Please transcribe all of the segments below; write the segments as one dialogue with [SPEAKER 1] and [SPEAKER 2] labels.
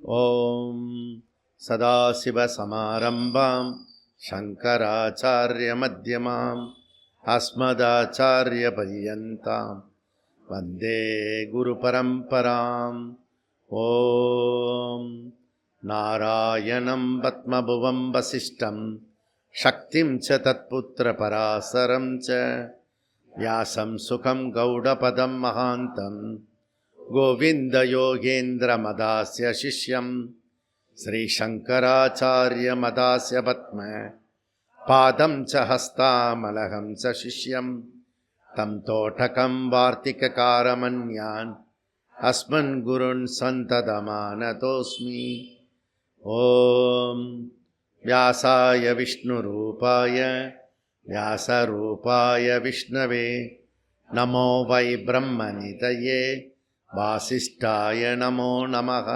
[SPEAKER 1] ஓம் சதாசிவசமாரம்பாம் சங்கராச்சார்யமத்யமாம் அஸ்மதாச்சார்யபர்யந்தாம் வந்தே குருபரம்பராம். ஓம் நாராயணம் பத்மபுவம் வசிஷ்டம் சக்திம் ச தத்புத்திர பராசரம் ச வியாசம் சுகம் கௌடபதம் மகாந்தம் கோவிந்த யோகேந்திர மதாஸ்ய சிஷ்யம் ஸ்ரீசங்கராச்சார்ய மதாஸ்ய பத்ம பாதம் ச ஹஸ்தாமலகம் ச சிஷ்யம் தம் தோட்டகம் வார்த்திககாரமன்யான் அஸ்மன் குருன் சந்ததமானதோஸ்மி. ஓம் வியாசாய விஷ்ணுரூபாய வியாசரூபாய விஷ்ணவே நமோ வை பிரம்மநிதயே வாசிஷ்டாய நமோ நமः.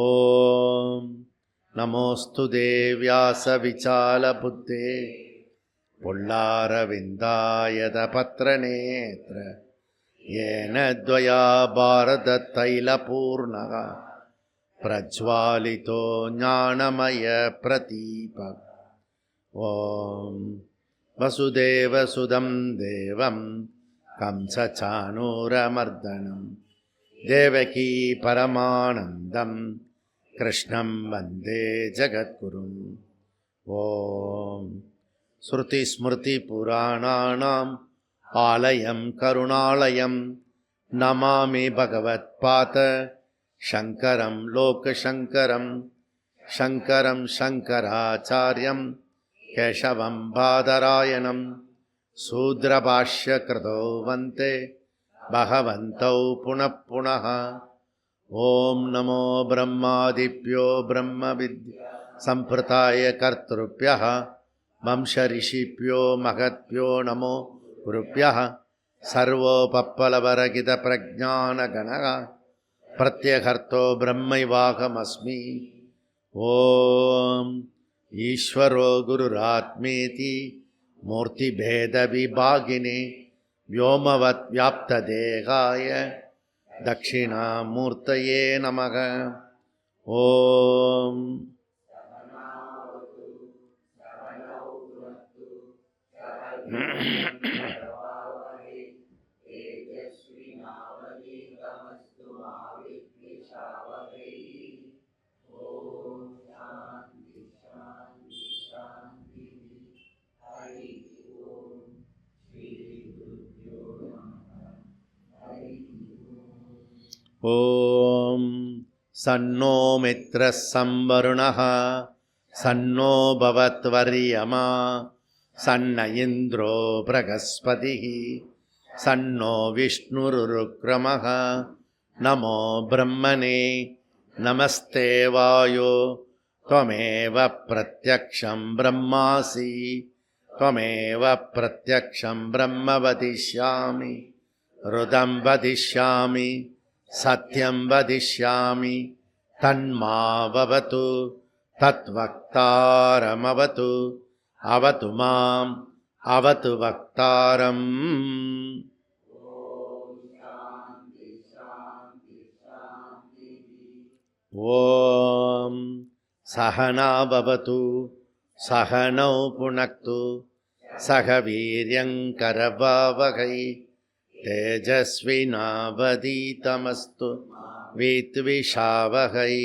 [SPEAKER 1] ஓம் நமோஸ்து தேவ்யாச விசாலபுத்தே புல்லாரவிந்தாயத பத்ரநேத்ர ஏன த்வயா பாரத தைலபூர்ணः பிரஜ்வாலிதோ ஞானமய பிரதீபக். ஓம் வசுதேவசுதம் தேவம் கம்சசானூரமர்தனம் தேவகீ பரமானந்தம் கிருஷ்ணம் வந்தே ஜகத்குரும். ஓம் ஸ்ருதிஸ்மிருதிபுராணானாம் ஆலயம் கருணாலயம் நமாமி பகவத்பாத சங்கரம் லோகசங்கரம் சங்கரம் சங்கராச்சார்யம் கேசவம் பாதராயணம் சூத்ரபாஷ்யக்ருதோ வந்தே பகவந்தௌ புனः புனः. ஓம் நமோ பிரம்மாதிப்யோ பிரம்மவித்யா சம்பிரதாய கர்த்ருப்யः வம்சரிஷிப்யோ மகத்யோ நமோ குருப்யः சர்வோபப்ளவரகித பிரஜானகணः பிரத்யகர்த்தோ பிரம்மைவாகமஸ்மி. ஓம் ஈஸ்வரோ குருராத்மேதி மூர்த்திபேத விபாகினே வ்யோமவத் வியாப்ததேகாய தட்சிணாமூர்த்தயே நமக. ஓம் ஓம் சன்னோ மித்ரः சம்வருணः சன்னோ பவத்வர்யமா சன்ன இந்திரோ பிரகஸ்பதிः சன்னோ விஷ்ணுருருக்ரமः. நமோ பிரம்மணே நமஸ்தே வாயோ த்வமேவ பிரத்யக்ஷம் பிரம்மாசி த்வமேவ பிரத்யக்ஷம் பிரம்ம வதிஷ்யாமி ருதம் வதிஷ்யாமி சத்யம் வதிஷ்யாமி தன்மாவது தத்வக்தாரமவது அவது மாம் அவது வக்தாரம். ஓம் சகனா பவது சகனௌ புனக்து சக வீர்யங்கரவாவகை தேஜஸ்வினாவதீதமஸ்து வித்விஷாவகை.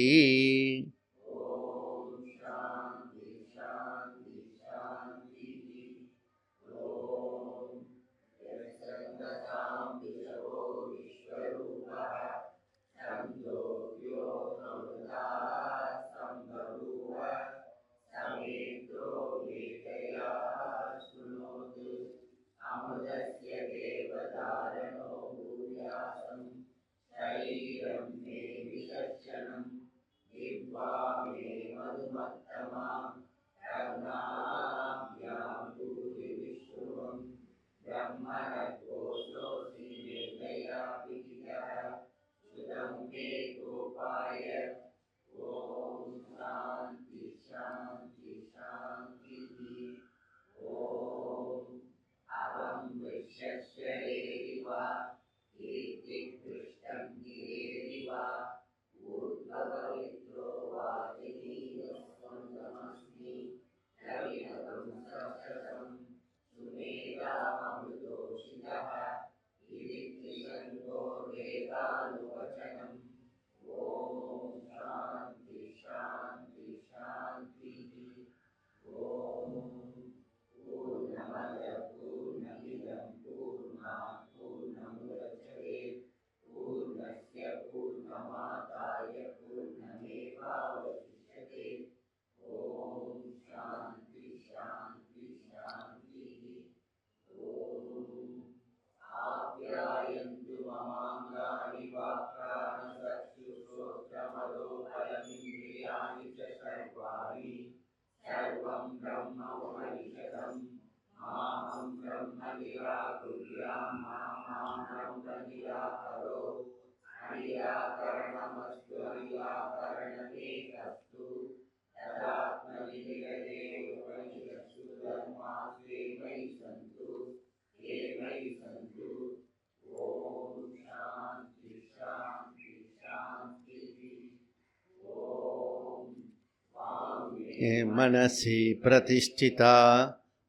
[SPEAKER 1] मनसि प्रतिष्ठिता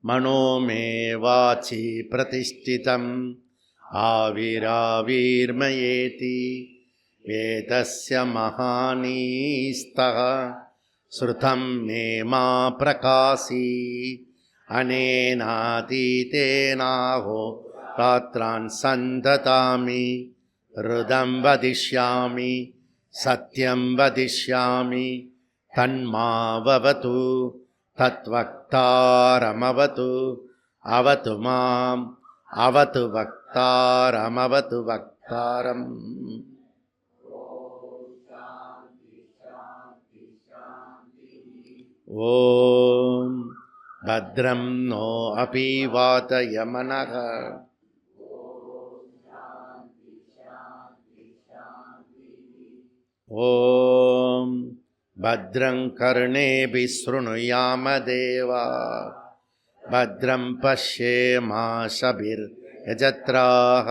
[SPEAKER 1] मनो मे वाचि प्रतिष्ठितम् आविराविर्मयेति वेदस्य महानीस्तः श्रुतं मे मा प्रकाशी अनेनातीतेनाहो रात्रान् सन्दतामि हृदं वदिष्यामि सत्यं वदिष्यामि तन्मावतु तत्वक्तारमवतु अवतु माम् अवतु वक्तारमवतु वक्तारम्. ॐ भद्रं नो अपि वातयमनः ॐ भद्रं कर्णेभिः शृणुयाम देवा भद्रं पश्येमाशभिर्यजत्राः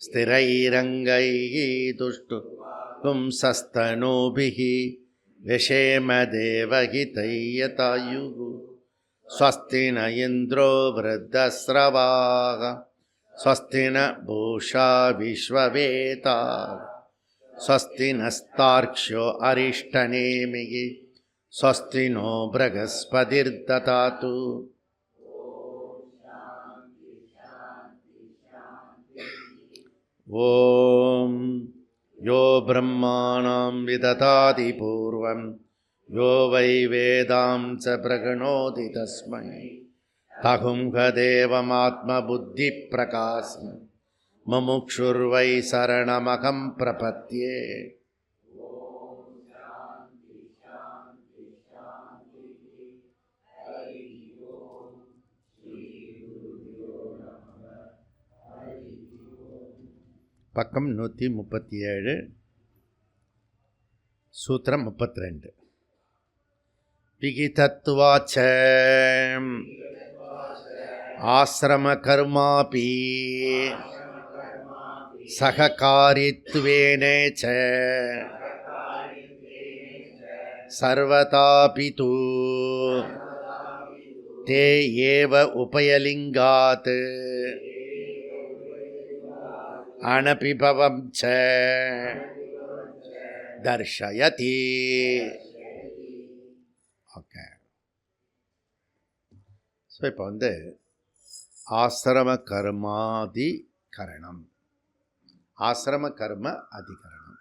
[SPEAKER 1] स्थिरैरङ्गैः तुष्टुपुंसस्तनूभिः व्यशेम देवहितैयतायुः स्वस्ति न इन्द्रो वृद्धस्रवाः स्वस्ति न पूषा विश्ववेदाः स्वस्ति नस्तार्क्ष्यो अरिष्टनेमिः स्वस्ति नो बृहस्पतिर्दधातु. ॐ यो ब्रह्माणां विदधाति पूर्वं यो वै वेदां च प्रगणोति तस्मै तहुंहदेवमात्मबुद्धिप्रकाशम् मुमुक्षुर्वै शरणमहं प्रपद्ये. பக்கம் 137 சூத்திரம் 32. விகிதத்வாச்ச ஆஸ்ரம கர்மாபி சககாரித்வேன ச சர்வதாபி து தே ஏவ உபயலிங்காத் அனபிபவம் ச தர்ஷயதி. ஓகே, ஸோ இப்போ ஆசிரம கர்மாதி கரணம், ஆசிரம கர்ம அதிகரணம்.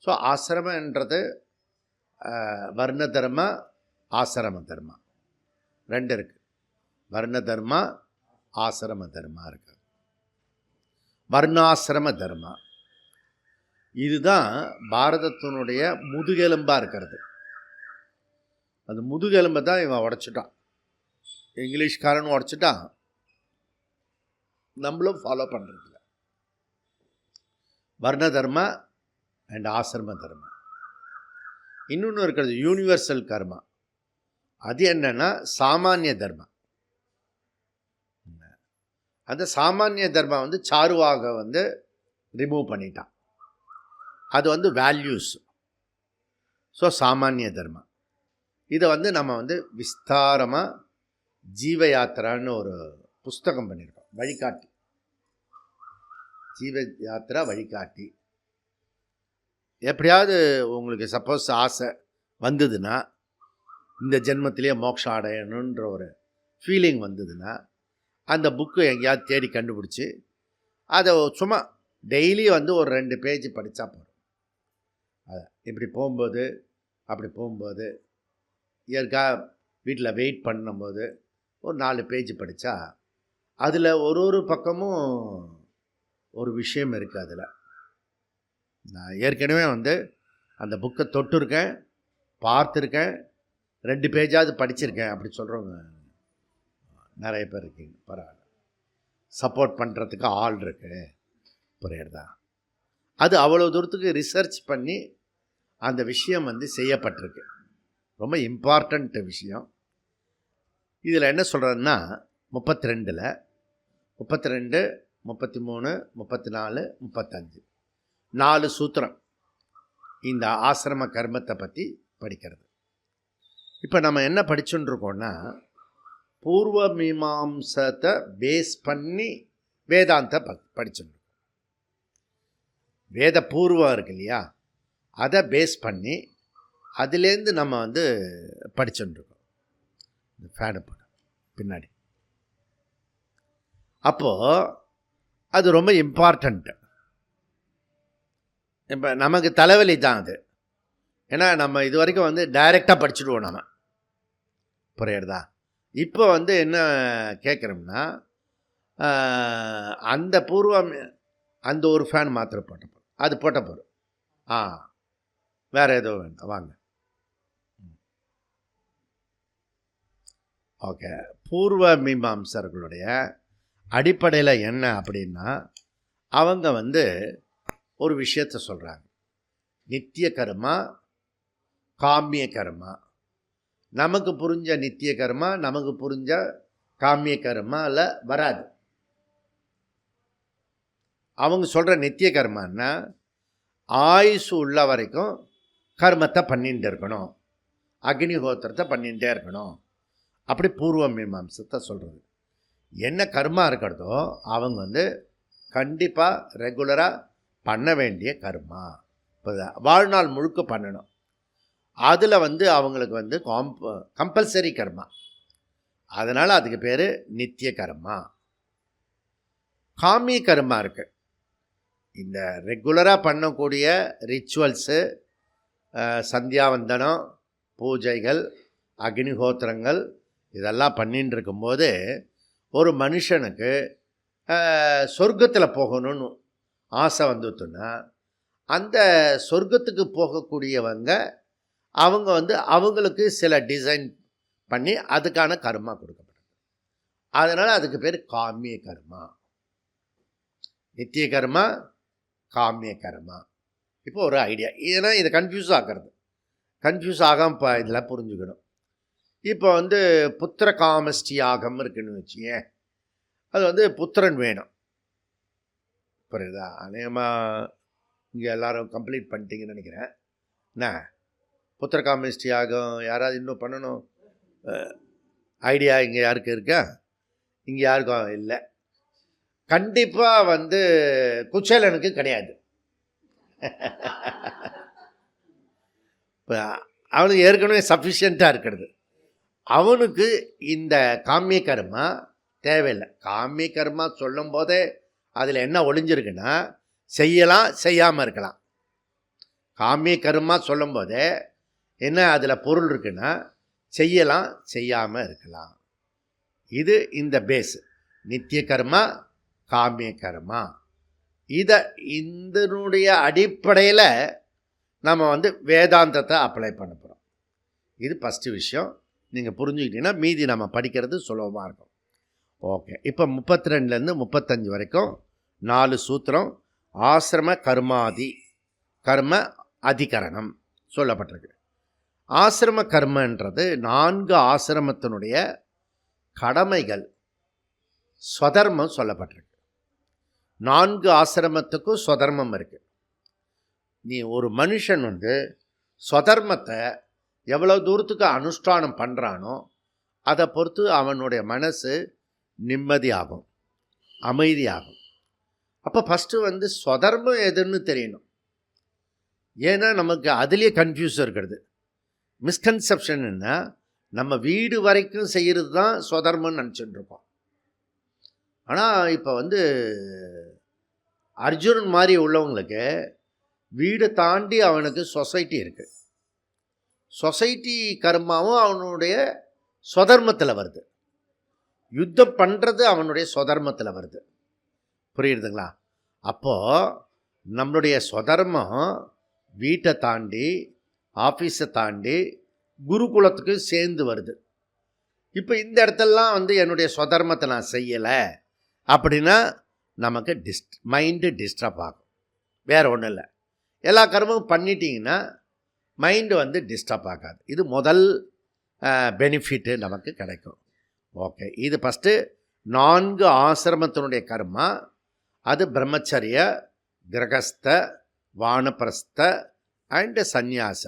[SPEAKER 1] ஸோ ஆசிரமன்றது வர்ண தர்ம ஆசிரம தர்மா ரெண்டு இருக்குது. வர்ண தர்மா ஆசிரம தர்மா இருக்குது. வர்ணாசிரம தர்மா இதுதான் பாரதத்தினுடைய முதுகெலும்பாக இருக்கிறது. அந்த முதுகெலும்பை தான் இவன் உடைச்சிட்டான், இங்கிலீஷ்காரன் உடைச்சிட்டான், நம்மளும் ஃபாலோ பண்ணுறதில்ல. வர்ண தர்மா அண்ட் ஆசிரம தர்மா. இன்னொன்று இருக்கிறது யூனிவர்சல் கர்மா. அது என்னன்னா சாமானிய தர்மா. அந்த சாமானிய தர்மா சாருவாக ரிமூவ் பண்ணிட்டான். அது வேல்யூஸ். ஸோ சாமானிய தர்மா இதை நம்ம விஸ்தாரமாக ஜீவ யாத்திரான்னு ஒரு புஸ்தகம் பண்ணியிருக்கோம், வழிகாட்டி. ஜீவ யாத்திரா வழிகாட்டி. எப்படியாவது உங்களுக்கு சப்போஸ் ஆசை வந்ததுன்னா, இந்த ஜென்மத்திலேயே மோட்சம் அடையணுன்ற ஒரு ஃபீலிங் வந்ததுன்னா, அந்த புக்கு எங்கேயாவது தேடி கண்டுபிடிச்சி அதை சும்மா டெய்லி ஒரு 2 பேஜ் படித்தா போதும். அதை இப்படி போகும்போது அப்படி போகும்போது இயற்காக வீட்டில் வெயிட் பண்ணும்போது ஒரு 4 பேஜ் படித்தா அதில் ஒரு பக்கமும் ஒரு விஷயம் இருக்குது. அதில் நான் ஏற்கனவே அந்த புக்கை தொட்டிருக்கேன், பார்த்துருக்கேன், 2 பேஜாவது படிச்சிருக்கேன் அப்படி சொல்கிறவங்க நிறைய பேர் இருக்கீங்க. பரவாயில்ல, சப்போர்ட் பண்ணுறதுக்கு ஆள் இருக்கு. புரியுறதா? அது அவ்வளோ தூரத்துக்கு ரிசர்ச் பண்ணி அந்த விஷயம் செய்யப்பட்டிருக்கு. ரொம்ப இம்பார்ட்டண்ட் விஷயம். இதில் என்ன சொல்கிறதுன்னா 32, 33, 34, 35 4 சூத்திரம் இந்த ஆசிரம கர்மத்தை பற்றி படிக்கிறது. இப்போ நம்ம என்ன படிச்சுட்டு இருக்கோம்னா, பூர்வ மீமாம்சத்தை பேஸ் பண்ணி வேதாந்த படிச்சுட்டு இருக்கோம். வேத பூர்வம் இருக்கு இல்லையா, அதை பேஸ் பண்ணி அதுலேருந்து நம்ம படிச்சுட்டு இருக்கோம். இந்த ஃபேனு போட பின்னாடி. அப்போது அது ரொம்ப இம்பார்ட்டண்ட்டு. இப்போ நமக்கு தலைவலி தான் அது. ஏன்னா நம்ம இது வரைக்கும் டைரெக்டாக படிச்சுடுவோம் நம்ம. புரியுறதா? இப்போ என்ன கேட்குறோம்னா, அந்த பூர்வம் அந்த ஒரு ஃபேன் மாத்திரை போட்ட போகிறோம், அது போட்ட போகிறோம். வேறு ஏதோ வேண்டாம், வாங்க. ஓகே. பூர்வ மீமாம்சர்களுடைய அடிப்படையில் என்ன அப்படின்னா, அவங்க ஒரு விஷயத்தை சொல்கிறாங்க. நித்திய கர்மா, காமிய கர்மா. நமக்கு புரிஞ்ச நித்திய கர்மா, நமக்கு புரிஞ்ச காமிய கர்மால வராது. அவங்க சொல்கிற நித்திய கர்மான்னா ஆயுசு உள்ள வரைக்கும் கர்மத்தை பண்ணிகிட்டு இருக்கணும், அக்னிஹோத்திரத்தை பண்ணிகிட்டே இருக்கணும். அப்படி பூர்வ மீமாம்சத்தை சொல்கிறது. என்ன கர்மா இருக்கிறதோ அவங்க கண்டிப்பாக ரெகுலராக பண்ண வேண்டிய கர்மா. இப்போ வாழ்நாள் முழுக்க பண்ணணும். அதில் அவங்களுக்கு கம்பல்சரி கர்மா. அதனால் அதுக்கு பேர் நித்திய கர்மா. காமிய கர்மா இருக்குது. இந்த ரெகுலராக பண்ணக்கூடிய ரிச்சுவல்ஸு, சந்தியாவந்தனம், பூஜைகள், அக்னிஹோத்திரங்கள் இதெல்லாம் பண்ணின்னு இருக்கும்போது ஒரு மனுஷனுக்கு சொர்க்கத்தில் போகணும்னு ஆசை வந்துட்டுன்னா, அந்த சொர்க்கத்துக்கு போகக்கூடியவங்க அவங்க அவங்களுக்கு சில டிசைன் பண்ணி அதுக்கான கர்மா கொடுக்கப்பட்டது. அதனால் அதுக்கு பேர் காமிய கர்மா. நித்திய கர்மா, காமிய கர்மா. இப்போ ஒரு ஐடியா, ஏன்னா இதை கன்ஃபியூஸ் ஆகாமல் இதில் புரிஞ்சுக்கணும். இப்போ புத்திர காமஸ்டி யாகம் இருக்குன்னு வச்சுங்க. அது புத்திரன் வேணும். புரியுதா? அநேகமாக இங்கே எல்லோரும் கம்ப்ளீட் பண்ணிட்டீங்கன்னு நினைக்கிறேன். என்ன புத்திர காமஸ்டி யாகம் யாராவது இன்னும் பண்ணணும் ஐடியா இங்கே யாருக்கு இருக்கா? இங்கே யாருக்கும் இல்லை. கண்டிப்பாக குச்சேலனுக்கு கிடையாது. இப்போ அவனுக்கு ஏற்கனவே சஃபிஷியண்ட்டாக இருக்கிறது. அவனுக்கு இந்த காமிய கர்மா தேவையில்லை. காமிய கர்மா சொல்லும் போதே அதில் என்ன ஒளிஞ்சிருக்குன்னா, செய்யலாம், செய்யாமல் இருக்கலாம். காமிய கர்மா சொல்லும் போதே என்ன அதில் பொருள் இருக்குன்னா, செய்யலாம், செய்யாமல் இருக்கலாம். இது இந்த பேஸ். நித்திய கர்மா, காமிய கர்மா. இதனுடைய அடிப்படையில் நம்ம வேதாந்தத்தை அப்ளை பண்ண போகிறோம். இது ஃபஸ்ட்டு விஷயம். நீங்கள் புரிஞ்சுக்கிட்டீங்கன்னா மீதி நம்ம படிக்கிறது சுலபமாக இருக்கும். ஓகே. இப்போ 32லேருந்து 35 வரைக்கும் 4 சூத்திரம் ஆசிரம கர்மாதி கர்ம அதிகரணம் சொல்லப்பட்டிருக்கு. ஆசிரம கர்மன்றது 4 ஆசிரமத்தினுடைய கடமைகள், ஸ்வதர்மம் சொல்லப்பட்டிருக்கு. 4 ஆசிரமத்துக்கும் ஸ்வதர்மம் இருக்குது. நீ ஒரு மனுஷன் ஸ்வதர்மத்தை எவ்வளோ தூரத்துக்கு அனுஷ்டானம் பண்ணுறானோ அதை பொறுத்து அவனுடைய மனசு நிம்மதியாகும், அமைதியாகும். அப்போ ஃபஸ்ட்டு ஸ்வதர்மம் எதுன்னு தெரியணும். ஏன்னா நமக்கு அதுலேயே கன்ஃபியூஸ் இருக்கிறது. மிஸ்கன்செப்ஷன் என்ன, நம்ம வீடு வரைக்கும் செய்கிறது தான் ஸ்வதர்மம்னு நினச்சிட்டு இருக்கோம். ஆனால் இப்போ அர்ஜுனன் மாதிரி உள்ளவங்களுக்கு வீடை தாண்டி அவனுக்கு சொசைட்டி இருக்குது. சொசைட்டி கர்மாவும் அவனுடைய ஸ்வதர்மத்தில் வருது. யுத்தம் பண்ணுறது அவனுடைய ஸ்வதர்மத்தில் வருது. புரியுதுங்களா? அப்போது நம்மளுடைய ஸ்வதர்மம் வீட்டை தாண்டி, ஆஃபீஸை தாண்டி குருகுலத்துக்கு சேர்ந்து வருது. இப்போ இந்த இடத்துலலாம் வந்து என்னுடைய ஸ்வதர்மத்தை நான் செய்யலை அப்படின்னா நமக்கு மைண்டு டிஸ்டர்ப் ஆகும். வேறு ஒன்றும் இல்லை. எல்லா கர்மமும் பண்ணிட்டீங்கன்னா மைண்டு வந்து டிஸ்டர்ப் ஆகாது. இது முதல் பெனிஃபிட்டு நமக்கு கிடைக்கும். ஓகே, இது ஃபஸ்ட்டு 4 ஆசிரமத்தினுடைய கர்மா. அது பிரம்மச்சரிய, கிரகஸ்த, வானப்பிரஸ்த அண்டு சந்நியாச.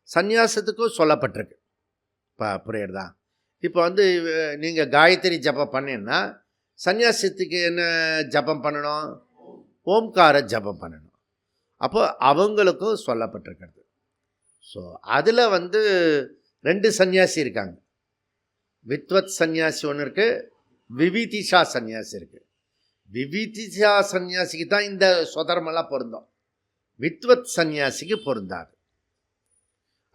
[SPEAKER 1] சந்நியாசத்துக்கும் சொல்லப்பட்டிருக்கு. புரியுறதா? இப்போ வந்து நீங்கள் காயத்ரி ஜபம் பண்ணீங்கன்னா சந்நியாசத்துக்கு என்ன ஜபம் பண்ணணும்? ஓம்கார ஜபம் பண்ணணும். அப்போ அவங்களுக்கும் சொல்லப்பட்டிருக்கிறது. ஸோ அதில் வந்து 2 சன்னியாசி இருக்காங்க. வித்வத் சன்னியாசி ஒன்று இருக்குது, விவிதிஷா சன்னியாசி இருக்குது. விவிதிஷா சன்னியாசிக்கு தான் இந்த சொதர்மெல்லாம் பொருந்தும், வித்வத் சன்னியாசிக்கு பொருந்தாது.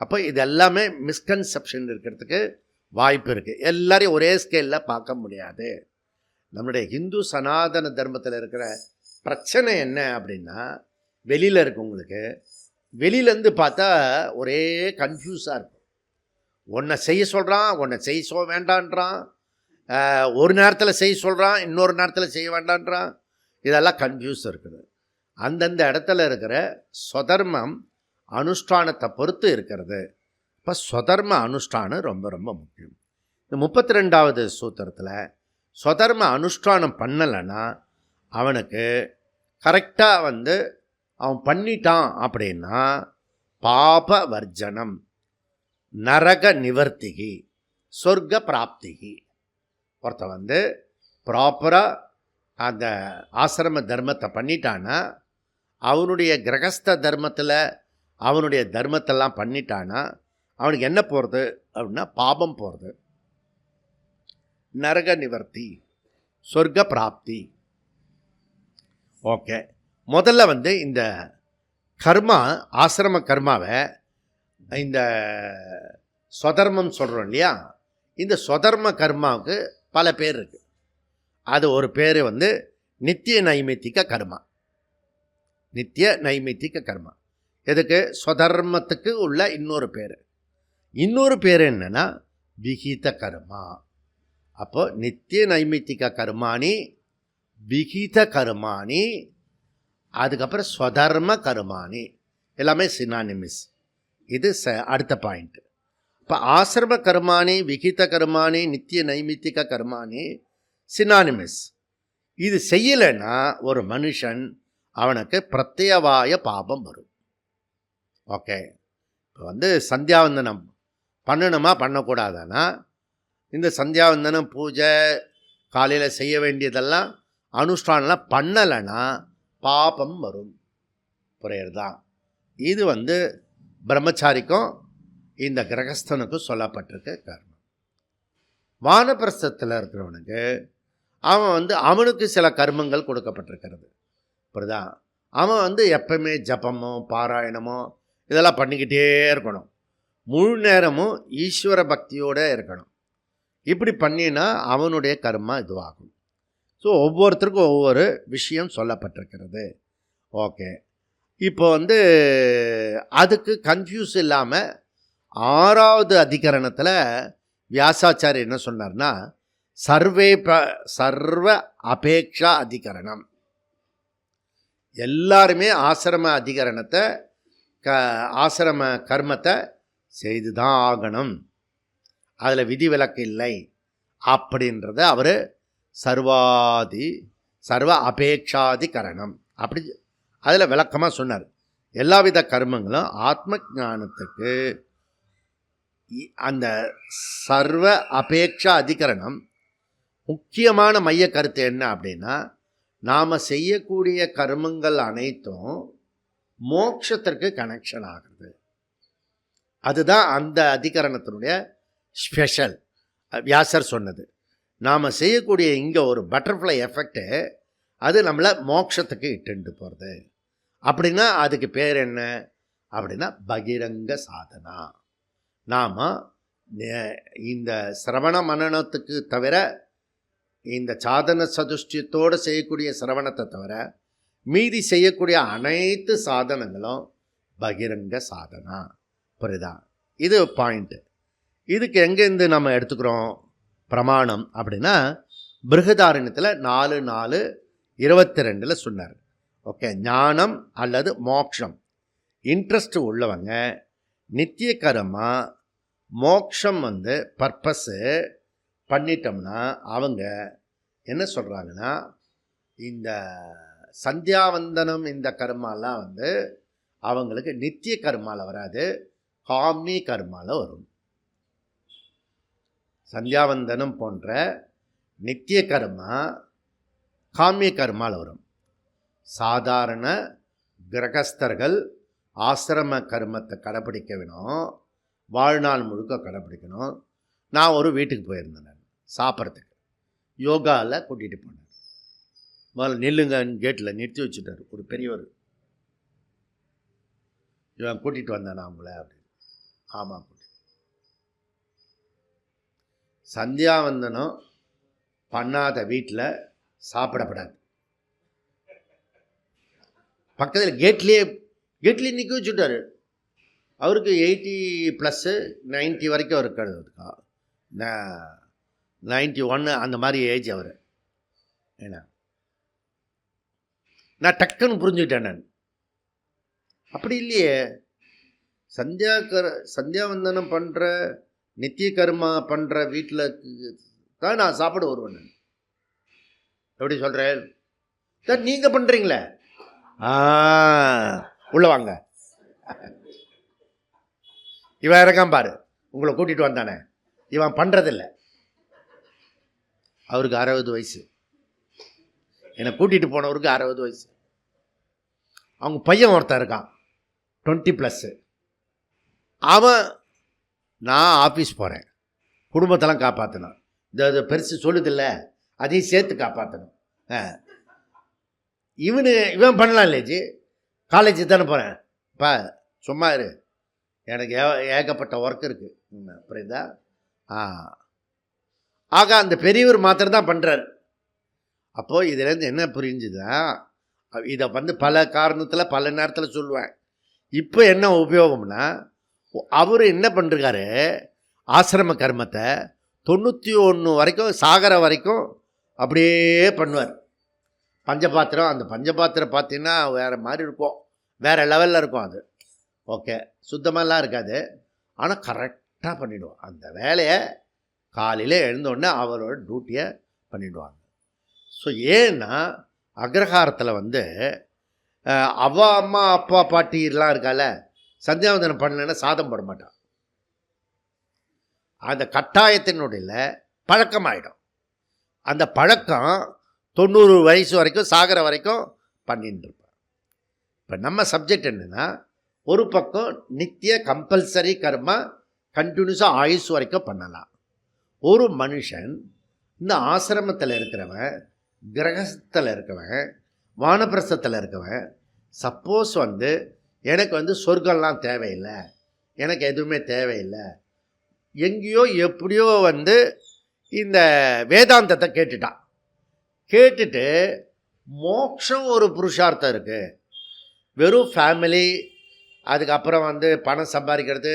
[SPEAKER 1] அப்போ இது எல்லாமே மிஸ்கன்செப்ஷன் இருக்கிறதுக்கு வாய்ப்பு இருக்குது. எல்லாரையும் ஒரே ஸ்கேலில் பார்க்க முடியாது. நம்மளுடைய ஹிந்து சனாதன தர்மத்தில் இருக்கிற பிரச்சனை என்ன அப்படின்னா, வெளியில் இருக்கவங்களுக்கு வெளியிலேருந்து பார்த்தா ஒரே கன்ஃபியூஸாக இருக்கும். ஒன்றை செய்ய சொல்கிறான், ஒன்றை செய்ய வேண்டான்றான், ஒரு நேரத்தில் செய்ய சொல்கிறான், இன்னொரு நேரத்தில் செய்ய வேண்டான்றான். இதெல்லாம் கன்ஃபியூஸ் இருக்குது. அந்தந்த இடத்துல இருக்கிற ஸ்வதர்மம் அனுஷ்டானத்தை பொறுத்து இருக்கிறது. இப்போ ஸ்வதர்ம அனுஷ்டானம் ரொம்ப ரொம்ப முக்கியம். இந்த 32வது சூத்திரத்தில் ஸ்வதர்ம அனுஷ்டானம் பண்ணலைன்னா அவனுக்கு கரெக்டாக வந்து அவன் பண்ணிட்டான் அப்படின்னா பாப வர்ஜனம், நரக நிவர்த்திகி, சொர்க்க பிராப்திகி. ஒருத்தன் வந்து ப்ராப்பராக அந்த ஆசிரம தர்மத்தை பண்ணிட்டான்னா, அவனுடைய கிரகஸ்த தர்மத்தில் அவனுடைய தர்மத்தெல்லாம் பண்ணிட்டான்னா அவனுக்கு என்ன போகிறது அப்படின்னா பாபம் போகிறது, நரக நிவர்த்தி, சொர்க்க பிராப்தி. ஓகே, முதல்ல வந்து இந்த கர்மா, ஆசிரம கர்மாவை இந்த ஸ்வதர்மம் சொல்கிறோம் இல்லையா, இந்த ஸ்வதர்ம கர்மாவுக்கு பல பேர் இருக்குது. அது ஒரு பேர் வந்து நித்திய நைமித்திக கர்மா. நித்திய நைமித்திக கர்மா எதுக்கு? ஸ்வதர்மத்துக்கு உள்ள இன்னொரு பேர் என்னென்னா விகித கர்மா. அப்போது நித்திய நைமித்திக கர்மானி, விகித கர்மானி, அதுக்கப்புறம் ஸ்வதர்ம கர்மானி, எல்லாமே சினானிமிஸ். இது அடுத்த பாயிண்ட். இப்போ ஆசிரம கர்மானி, விகித கர்மானி, நித்திய நைமித்திக கர்மானி சினானிமிஸ். இது செய்யலைன்னா ஒரு மனுஷன் அவனுக்கு பிரத்யவாய பாபம் வரும். ஓகே, இப்போ வந்து சந்தியாவந்தனம் பண்ணணுமா பண்ணக்கூடாதானா? இந்த சந்தியாவந்தனம், பூஜை, காலையில் செய்ய வேண்டியதெல்லாம் அனுஷ்டானம்லாம் பண்ணலைன்னா பாபம் வரும். புரியுறதா? இது வந்து பிரம்மச்சாரிக்கும் இந்த கிரகஸ்தனுக்கும் சொல்லப்பட்டிருக்க கர்மம். வானப்பிரஸ்தத்தில் இருக்கிறவனுக்கு அவன் வந்து அவனுக்கு சில கர்மங்கள் கொடுக்கப்பட்டிருக்கிறது. புரியுதா? அவன் வந்து எப்பவுமே ஜபமோ பாராயணமோ இதெல்லாம் பண்ணிக்கிட்டே இருக்கணும். முழு நேரமும் ஈஸ்வர பக்தியோடு இருக்கணும். இப்படி பண்ணினா அவனுடைய கர்மா இதுவாகும். ஸோ ஒவ்வொருத்தருக்கும் ஒவ்வொரு விஷயம் சொல்லப்பட்டிருக்கிறது. ஓகே, இப்போ வந்து அதுக்கு கன்ஃபியூஸ் இல்லாமல் 6வது அதிகரணத்தில் வியாசாச்சாரி என்ன சொன்னார்னா, சர்வ அபேக்ஷா அதிகரணம். எல்லாருமே ஆசிரம அதிகரணத்தை ஆசிரம கர்மத்தை செய்து தான் ஆகணும், அதில் விதிவிலக்கு இல்லை அப்படின்றத அவர் சர்வ அபேக்ஷாதிகரணம் அப்படி அதில் விளக்கமாக சொன்னார். எல்லாவித கர்மங்களும் ஆத்ம ஞானத்துக்கு அந்த சர்வ அபேக்ஷா அதிகரணம் முக்கியமான மைய கருத்து என்ன அப்படின்னா, நாம் செய்யக்கூடிய கர்மங்கள் அனைத்தும் மோட்சத்திற்கு கனெக்ஷன் ஆகுது. அதுதான் அந்த அதிகரணத்தினுடைய ஸ்பெஷல். வியாசர் சொன்னது, நாம் செய்யக்கூடிய இங்கே ஒரு பட்டர்ஃப்ளை எஃபெக்டு, அது நம்மளை மோட்சத்துக்கு இட்டுண்டு போகிறது. அப்படின்னா அதுக்கு பேர் என்ன அப்படின்னா பகிரங்க சாதனா. நாம் இந்த சிரவண மனனத்துக்கு தவிர, இந்த சாதன சதுஷ்டியத்தோடு செய்யக்கூடிய சிரவணத்தை தவிர மீதி செய்யக்கூடிய அனைத்து சாதனங்களும் பகிரங்க சாதனா. புரியுதா? இது பாயிண்ட்டு. இதுக்கு எங்கேருந்து நம்ம எடுத்துக்கிறோம் பிரமாணம் அப்படின்னா, பிருகதாரண்யத்தில் 4:4:22 சொன்னார். ஓகே, ஞானம் அல்லது மோக்ஷம் இன்ட்ரெஸ்ட் உள்ளவங்க நித்திய கர்மா மோக்ஷம் பர்பஸ்ஸு பண்ணிட்டோம்னா அவங்க என்ன சொல்கிறாங்கன்னா, இந்த சந்தியாவந்தனம் இந்த கர்மாலாம் அவங்களுக்கு நித்திய கர்மாவில் வராது, காமி கர்மாவில் வரும். சந்தியாவந்தனம் போன்ற நித்திய கர்மா காமிய கர்மாவில் வரும். சாதாரண கிரகஸ்தர்கள் ஆசிரம கர்மத்தை கடைப்பிடிக்க வேணும், வாழ்நாள் முழுக்க கடைப்பிடிக்கணும். நான் ஒரு வீட்டுக்கு போயிருந்தேன், நான் சாப்பிட்றதுக்கு யோகாவில் கூட்டிகிட்டு போனேன். முதல்ல நில்லுங்கன்னு கேட்டில் நிறுத்தி வச்சுட்டார் ஒரு பெரியவர். இவன் கூட்டிகிட்டு வந்தானா அவங்கள அப்படின்னு. ஆமாம், சந்தியாவந்தனம் பண்ணாத வீட்டில் சாப்பிடப்படாது. பக்கத்தில் கேட்லேயே நிற்க வச்சுட்டார். அவருக்கு 80+, 90 வரைக்கும் இருக்கிறது. 91 அந்த மாதிரி ஏஜ் அவர். ஏன்னா நான் டக்குன்னு புரிஞ்சுக்கிட்டேன். நான் அப்படி இல்லையே, சந்தியாவந்தனம் பண்ணுற நித்திய கர்மா பண்ணுற வீட்டில் தான் நான் சாப்பிட வருவேன். நான் எப்படி சொல்கிறேன்? சார் நீங்கள் பண்ணுறீங்களே, உள்ள வாங்க. இவன் இறக்காம பாரு, உங்களை கூட்டிகிட்டு வந்தானே, இவன் பண்ணுறதில்ல. அவருக்கு 60 வயசு, என்னை கூட்டிகிட்டு போனவருக்கு 60 வயசு. அவங்க பையன் ஒருத்தன் இருக்கான் 20+. அவன் நான் ஆஃபீஸ் போகிறேன், குடும்பத்தெல்லாம் காப்பாற்றணும், இந்த பெருசு சொல்லுதில்ல அதையும் சேர்த்து காப்பாற்றணும். இவன் பண்ணலாம் இல்லைஜி, காலேஜ் தானே போகிறேன், பா சும்மா இரு, எனக்கு ஏகப்பட்ட ஒர்க் இருக்குது. புரியுதா? ஆக அந்த பெரியவர் மாத்திரம் தான் பண்ணுறார். அப்போது இதுலேருந்து என்ன புரிஞ்சுதான், இதை பல காரணத்தில் பல நேரத்தில் சொல்லுவேன். இப்போ என்ன உபயோகம்னா, அவர் என்ன பண்ணுறாரு, ஆசிரம கர்மத்தை 91 வரைக்கும் சாகர வரைக்கும் அப்படியே பண்ணுவார். பஞ்சபாத்திரம், அந்த பஞ்சபாத்திரம் பார்த்தீங்கன்னா வேறு மாதிரி இருக்கும், வேறு லெவலில் இருக்கும். அது ஓகே, சுத்தமாகலாம் இருக்காது, ஆனால் கரெக்டாக பண்ணிவிடுவோம் அந்த வேலையை. காலையில் எழுந்தோடனே அவரோட டியூட்டியை பண்ணிவிடுவாங்க. ஸோ ஏன்னா அக்ரஹாரத்தில் அவ அம்மா அப்பா பாட்டிலாம் இருக்கால, சந்தியாவந்தனம் பண்ணலைன்னா சாதம் போட மாட்டான். அந்த கட்டாயத்தினுடைய பழக்கமாயிடும். அந்த பழக்கம் 90 வயசு வரைக்கும் சாகிற வரைக்கும் பண்ணிட்டு இருப்பார். இப்போ நம்ம சப்ஜெக்ட் என்னென்னா, ஒரு பக்கம் நித்திய கம்பல்சரி கர்மா கண்டினியூஸாக ஆயுசு வரைக்கும் பண்ணலாம். ஒரு மனுஷன் இந்த ஆசிரமத்தில் இருக்கிறவன், கிரகத்தில் இருக்கவன், வானப்பிரசத்தில் இருக்கவன், சப்போஸ் எனக்கு சொர்க்கம்லாம் தேவையில்லை, எனக்கு எதுவுமே தேவையில்லை, எங்கேயோ எப்படியோ இந்த வேதாந்தத்தை கேட்டுட்டு மோட்சம் ஒரு புருஷார்த்தம் இருக்குது. வெறும் ஃபேமிலி, அதுக்கப்புறம் பணம் சம்பாதிக்கிறது,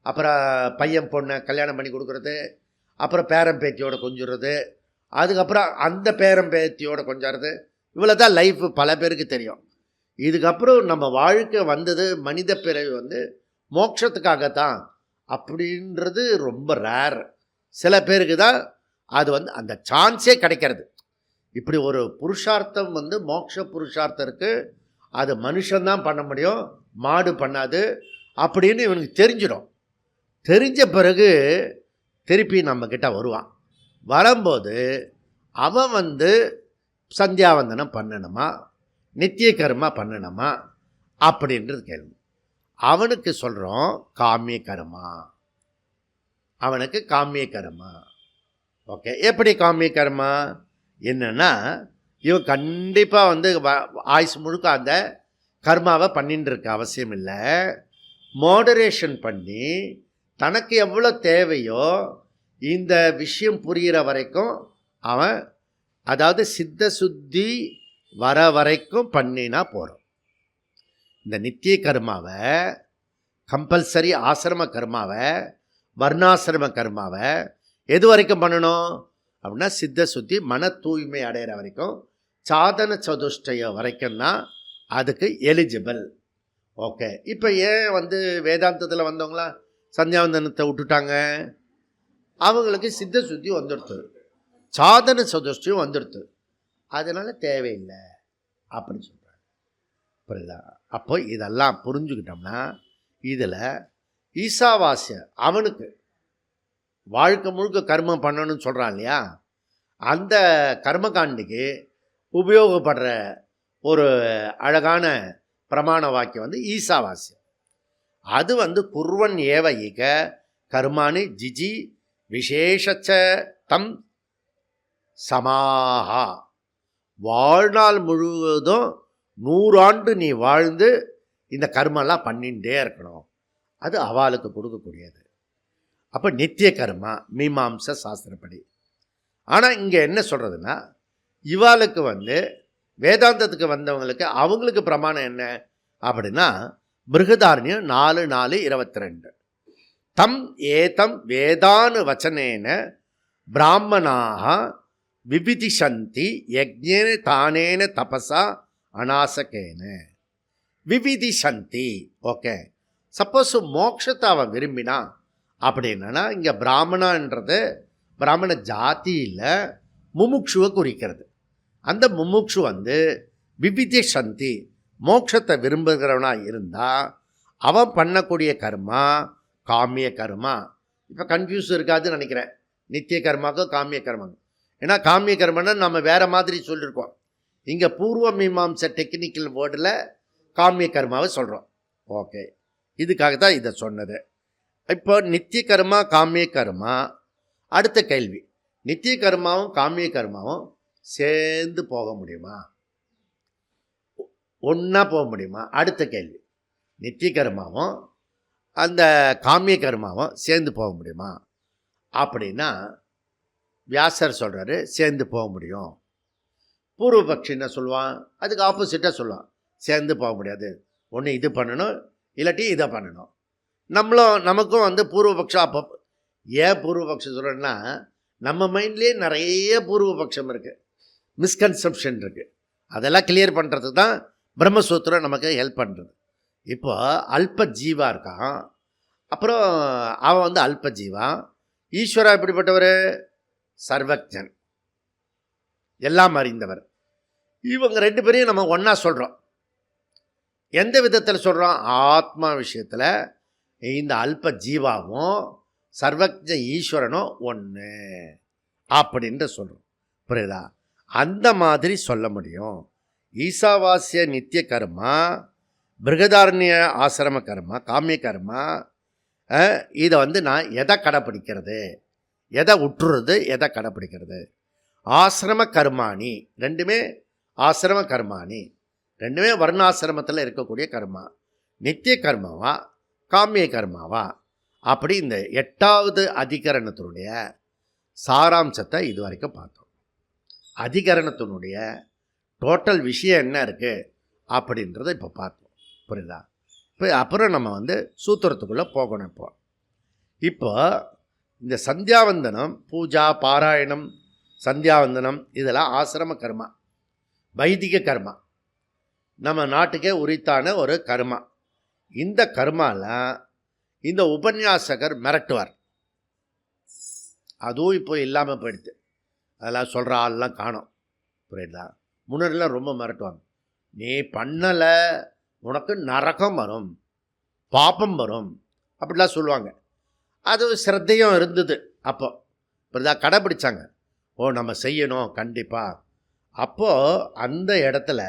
[SPEAKER 1] அப்புறம் பையன் பொண்ணை கல்யாணம் பண்ணி கொடுக்குறது, அப்புறம் பேரன் பேத்தியோட கொஞ்சுறது, அதுக்கப்புறம் அந்த பேரன் பேத்தியோட கொஞ்சறது, இவ்வளோ தான் லைஃபு பல பேருக்கு தெரியும். இதுக்கப்புறம் நம்ம வாழ்க்கை மனித பிறவி மோட்சத்துக்காகத்தான் அப்படின்றது ரொம்ப ரேர். சில பேருக்கு தான் அது அந்த சான்ஸே கிடைக்கிறது. இப்படி ஒரு புருஷார்த்தம் மோட்ச புருஷார்த்தம் இருக்குது, அது மனுஷன்தான் பண்ண முடியும், மாடு பண்ணாது அப்படின்னு இவனுக்கு தெரிஞ்சிடும். தெரிஞ்ச பிறகு திருப்பி நம்மக்கிட்ட வருவான். வரும்போது அவன் சந்தியாவந்தனம் பண்ணணுமா, நித்திய கர்மா பண்ணணுமா அப்படின்றது கேள்வி. அவனுக்கு சொல்கிறோம் காமிய கர்மா, அவனுக்கு காமிய கர்மா. ஓகே, எப்படி காமிய கர்மா என்னென்னா, இவன் கண்டிப்பாக ஆயுசு முழுக்க அந்த கர்மாவை பண்ணின்னு இருக்க அவசியம் இல்லை. மாடரேஷன் பண்ணி தனக்கு எவ்வளோ தேவையோ இந்த விஷயம் புரிகிற வரைக்கும் அவன், அதாவது சித்த சுத்தி வர வரைக்கும் பண்ணினா போகிறோம். இந்த நித்திய கர்மாவை, கம்பல்சரி ஆசிரம கர்மாவை, வர்ணாசிரம கர்மாவை எது வரைக்கும் பண்ணணும் அப்படின்னா சித்த சுத்தி மன தூய்மை அடைகிற வரைக்கும், சாதன சதுஷ்டயம் வரைக்கும் தான் அதுக்கு எலிஜிபிள். ஓகே, இப்போ ஏன் வேதாந்தத்தில் வந்தவங்களா சந்தியாவந்தனத்தை விட்டுட்டாங்க? அவங்களுக்கு சித்த சுத்தி வந்துடுத்து, சாதன சதுஷ்டியம் வந்துடுத்து, அதனால் தேவையில்லை அப்படின்னு சொல்கிறாங்க. புரியுதா? அப்போ இதெல்லாம் புரிஞ்சுக்கிட்டோம்னா இதில் ஈசாவாசிய அவனுக்கு வாழ்க்கை முழுக்க கர்மம் பண்ணணும்னு சொல்கிறான் இல்லையா, அந்த கர்மகாண்டிக்கு உபயோகப்படுற ஒரு அழகான பிரமாண வாக்கியம் ஈசாவாசியம். அது குர்வன் ஏவ இக கர்மானி ஜிஜி விசேஷச்ச தம் சமாஹா. வாழ்நாள் முழுவதும் 100 ஆண்டு நீ வாழ்ந்து இந்த கர்மெல்லாம் பண்ணிகிட்டே இருக்கணும். அது அவளுக்கு கொடுக்கக்கூடியது. அப்போ நித்திய கர்மா மீமாம்ச சாஸ்திரப்படி. ஆனால் இங்கே என்ன சொல்கிறதுன்னா, இவாளுக்கு வேதாந்தத்துக்கு வந்தவங்களுக்கு அவங்களுக்கு பிரமாணம் என்ன அப்படின்னா பிருகதாரண்யம் 4:4:22 தம் ஏதம் வேதானு வச்சனேன பிராமணாக விவிதிஷந்தி யஜ்ஞேன தானேன தபசா அநாசகேன விவிதிஷந்தி. ஓகே, சப்போஸ் மோட்சத்தை அவன் விரும்பினா அப்படின்னா, இங்கே பிராமணன்றது பிராமண ஜாதியில் முமுட்சுவை குறிக்கிறது. அந்த முமுட்சு விவிதிஷந்தி மோட்சத்தை விரும்புகிறவனாக இருந்தால் அவன் பண்ணக்கூடிய கர்மா காமிய கர்மா. இப்போ கன்ஃபியூஸ் இருக்காதுன்னு நினைக்கிறேன், நித்திய கர்மாக்கும் காமிய கர்மாக்கும். ஏன்னா காமிய கர்மன்னா நம்ம வேறு மாதிரி சொல்லியிருக்கோம். இங்கே பூர்வ மீமாம்ச டெக்னிக்கல் வேர்டில் காமிய கர்மாவை சொல்கிறோம். ஓகே, இதுக்காக தான் இதை சொன்னது. இப்போ நித்திய கர்மா காமிய கர்மா. அடுத்த கேள்வி, நித்திய கர்மாவும் காமிய கர்மாவும் சேர்ந்து போக முடியுமா? ஒன்றா போக முடியுமா? அடுத்த கேள்வி, நித்திய கர்மாவும் அந்த காமிய கர்மாவும் சேர்ந்து போக முடியுமா அப்படின்னா வியாசர் சொல்கிறாரு சேர்ந்து போக முடியும். பூர்வபக்ஷி என்ன சொல்லுவான்? அதுக்கு ஆப்போசிட்டாக சொல்லுவான், சேர்ந்து போக முடியாது, ஒன்று இது பண்ணணும் இல்லாட்டி இதை பண்ணணும். நமக்கும் பூர்வபக்ஷம் அப்போ ஏன் பூர்வபக்ஷம் சொல்கிறேன்னா, நம்ம மைண்ட்லேயே நிறைய பூர்வபக்ஷம் இருக்குது, மிஸ்கன்செப்ஷன் இருக்குது. அதெல்லாம் கிளியர் பண்ணுறதுக்கு தான் பிரம்மசூத்திரம் நமக்கு ஹெல்ப் பண்ணுறது. இப்போ அல்ப ஜீவா இருக்கான், அப்புறம் அவன் அல்ப ஜீவா. ஈஸ்வரா எப்படிப்பட்டவர்? சர்வஜன், எல்லாம் அறிந்தவர். இவங்க 2 பேரையும் நம்ம ஒன்றா சொல்கிறோம். எந்த விதத்தில் சொல்கிறோம்? ஆத்மா விஷயத்தில் இந்த அல்ப ஜீவாவும் சர்வஜ ஈஸ்வரனும் ஒன்று அப்படின்ட்டு சொல்கிறோம். புரியுதா? அந்த மாதிரி சொல்ல முடியும். ஈசாவாசிய நித்திய கர்மா, பிருகதாரண்ய ஆசிரம கர்மா, காமிய கர்மா, இதை நான் எதை கடைப்பிடிக்கிறது, எதை உற்றுறது, எதை கடைப்பிடிக்கிறது? ஆசிரம கர்மாணி, ரெண்டுமே ஆசிரம கர்மாணி, ரெண்டுமே வர்ணாசிரமத்தில் இருக்கக்கூடிய கர்மா. நித்திய கர்மாவா காமிய கர்மாவா? அப்படி இந்த 8வது அதிகரணத்தினுடைய சாராம்சத்தை இது வரைக்கும் பார்த்தோம். அதிகரணத்தினுடைய டோட்டல் விஷயம் என்ன இருக்குது அப்படின்றத இப்போ பார்த்தோம். புரியுதா? இப்போ அப்புறம் நம்ம சூத்திரத்துக்குள்ளே போகணும். இப்போ இந்த சந்தியாவந்தனம், பூஜா, பாராயணம், சந்தியாவந்தனம் இதெல்லாம் ஆசிரம கர்மா, வைதிக கர்மா, நம்ம நாட்டுக்கே உரித்தான ஒரு கர்மா. இந்த கர்மாலாம் இந்த உபன்யாசகர் மிரட்டுவார். அதுவும் இப்போ இல்லாமல் போயிடுது, அதெல்லாம் சொல்கிற ஆள்லாம் காணோம். புரியுதா? முன்னாடிலாம் ரொம்ப மிரட்டுவாங்க, நீ பண்ணலை உனக்கு நரகம் வரும், பாப்பம் வரும், அப்படிலாம் சொல்லுவாங்க. அது சிரத்தையும் இருந்தது அப்போ. புரியுதா? கடைப்பிடிச்சாங்க, ஓ நம்ம செய்யணும் கண்டிப்பாக. அப்போது அந்த இடத்துல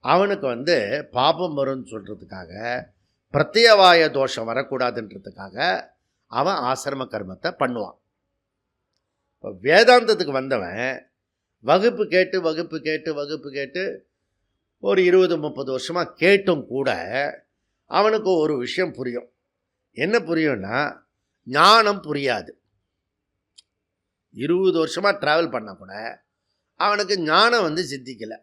[SPEAKER 1] அவனுக்கு பாபம் வரும்னு சொல்கிறதுக்காக, பிரத்யவாய தோஷம் வரக்கூடாதுன்றதுக்காக அவன் ஆசிரம கர்மத்தை பண்ணுவான். இப்போ வேதாந்தத்துக்கு வந்தவன் வகுப்பு கேட்டு ஒரு 20-30 வருஷமாக கேட்டும் கூட அவனுக்கு ஒரு விஷயம் புரியும். என்ன புரியும்னா, ஞானம் புரியாது. 20 வருஷமாக ட்ராவல் பண்ணால் கூட அவனுக்கு ஞானம் சித்திக்கலை.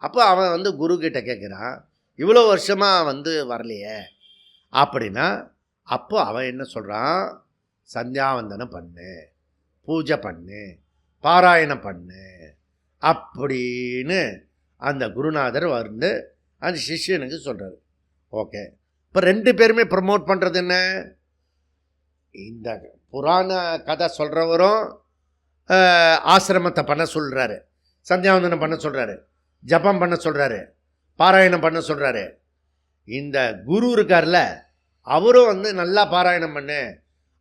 [SPEAKER 1] அப்போ அவன் குரு கிட்ட கேட்குறான், இவ்வளோ வருஷமாக வந்து வரலையே அப்படின்னா, அப்போ அவன் என்ன சொல்கிறான், சந்தியாவந்தனம் பண்ணு, பூஜை பண்ணு, பாராயணம் பண்ணு அப்படின்னு அந்த குருநாதர் வந்து அந்த சிஷ்யனுக்கு சொல்கிறார். ஓகே, இப்போ 2 பேருமே ப்ரமோட் பண்ணுறது என்ன, இந்த புராண கதை சொல்கிறவரும் ஆசிரமத்தை பண்ண சொல்கிறாரு, சந்தியாவந்தனம் பண்ண சொல்கிறாரு, ஜபம் பண்ண சொல்கிறாரு, பாராயணம் பண்ண சொல்கிறாரு. இந்த குரு இருக்கார்ல, அவரும் வந்து நல்லா பாராயணம் பண்ணு,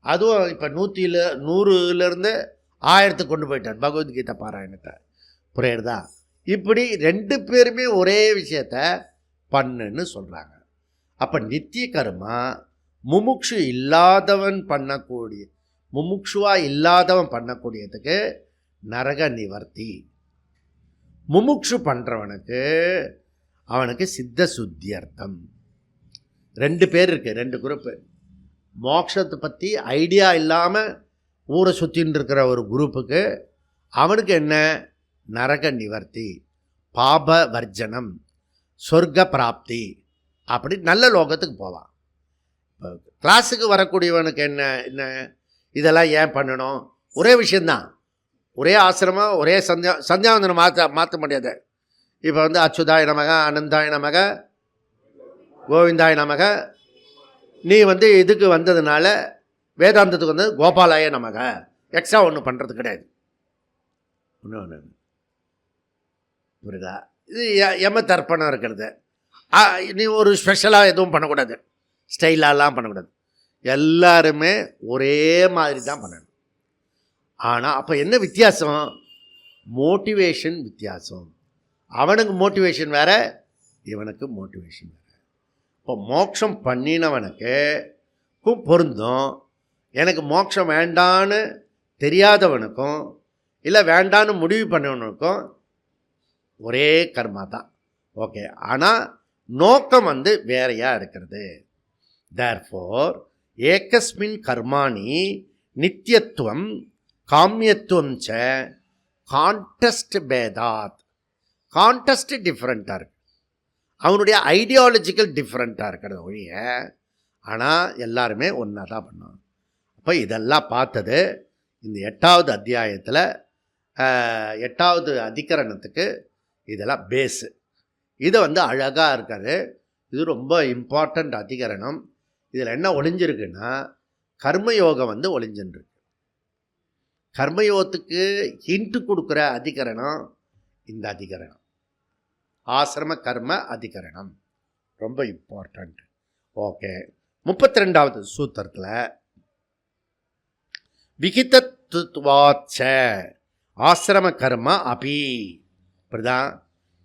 [SPEAKER 1] அதுவும் இப்போ 100லேருந்து 1000 கொண்டு போயிட்டார் பகவத்கீதை பாராயணத்தை. புரியுறதா? இப்படி 2 பேருமே ஒரே விஷயத்த பண்ணுன்னு சொல்கிறாங்க. அப்போ நித்திய கர்மா முமுக்ஷு இல்லாதவன் பண்ணக்கூடிய, முமுக்ஷுவாக இல்லாதவன் பண்ணக்கூடியதுக்கு நரக நிவர்த்தி. முமுக்ஷு பண்ணுறவனுக்கு அவனுக்கு சித்த சுத்தியர்த்தம். 2 பேர் இருக்குது, 2 குரூப்பு. மோட்சத்தை பற்றி ஐடியா இல்லாமல் ஊரை சுற்றின்னு இருக்கிற ஒரு குரூப்புக்கு அவனுக்கு என்ன, நரக நிவர்த்தி, பாப வர்ஜனம், சொர்க்க பிராப்தி, அப்படி நல்ல லோகத்துக்கு போவான். இப்போ கிளாஸுக்கு வரக்கூடியவனுக்கு என்ன என்ன இதெல்லாம் ஏன் பண்ணணும், ஒரே விஷயந்தான், ஒரே ஆசிரமம், ஒரே சந்தியாவந்தனம் மாற்ற முடியாது. இப்போ வந்து அச்சுதாய நமக, அனந்தாய நமக, கோவிந்தாய நமக, நீ வந்து இதுக்கு வந்ததுனால வேதாந்தத்துக்கு வந்து கோபாலாய நமக, எக்ஸ்ட்ரா ஒன்று பண்ணுறது கிடையாது. ஒன்று புரியுதா? இது எம தர்ப்பணம் இருக்கிறது. நீ ஒரு ஸ்பெஷலாக எதுவும் பண்ணக்கூடாது, ஸ்டைலாலாம் பண்ணக்கூடாது, எல்லாருமே ஒரே மாதிரி தான் பண்ணணும். ஆனால் அப்போ என்ன வித்தியாசம், மோட்டிவேஷன் வித்தியாசம். அவனுக்கு மோட்டிவேஷன் வேறு, இவனுக்கு மோட்டிவேஷன் வேறு. இப்போ மோட்சம் பண்ணினவனுக்கு பொருந்தும், எனக்கு மோட்சம் வேண்டான்னு தெரியாதவனுக்கும் இல்லை வேண்டான்னு முடிவு பண்ணவனுக்கும் ஒரே கர்மா தான். ஓகே, ஆனால் நோக்கம் வந்து வேறையாக இருக்கிறது. தேர்ஃபோர் ஏகஸ்மின் கர்மாணி நித்தியத்துவம் காமியத்துவம் ச கான்டெஸ்ட் பேதாத். கான்டெஸ்ட் டிஃப்ரெண்ட்டாக இருக்குது, அவனுடைய ஐடியாலஜிக்கல் டிஃப்ரெண்ட்டாக இருக்கிறத ஒழிய, ஆனால் எல்லாருமே ஒன்றா தான் பண்ணுவாங்க. அப்போ இதெல்லாம் பார்த்தது இந்த 8வது அத்தியாயத்தில் 8வது அதிகரணத்துக்கு இதெல்லாம் பேஸு. இதை வந்து அழகாக இருக்காது, இது ரொம்ப இம்பார்ட்டண்ட் அதிகரணம். இதில் என்ன ஒளிஞ்சிருக்குன்னா, கர்மயோகம் வந்து ஒளிஞ்சுருக்கு. கர்மயோகத்துக்கு ஹிண்ட்டு கொடுக்குற அதிகரணம் இந்த அதிகரணம், ஆசிரம கர்ம அதிகரணம், ரொம்ப இம்பார்ட்டண்ட். ஓகே, 32வது சூத்திரத்தில் விகிதத்துவாச்ச ஆசிரம கர்மா அபி. இப்படிதான்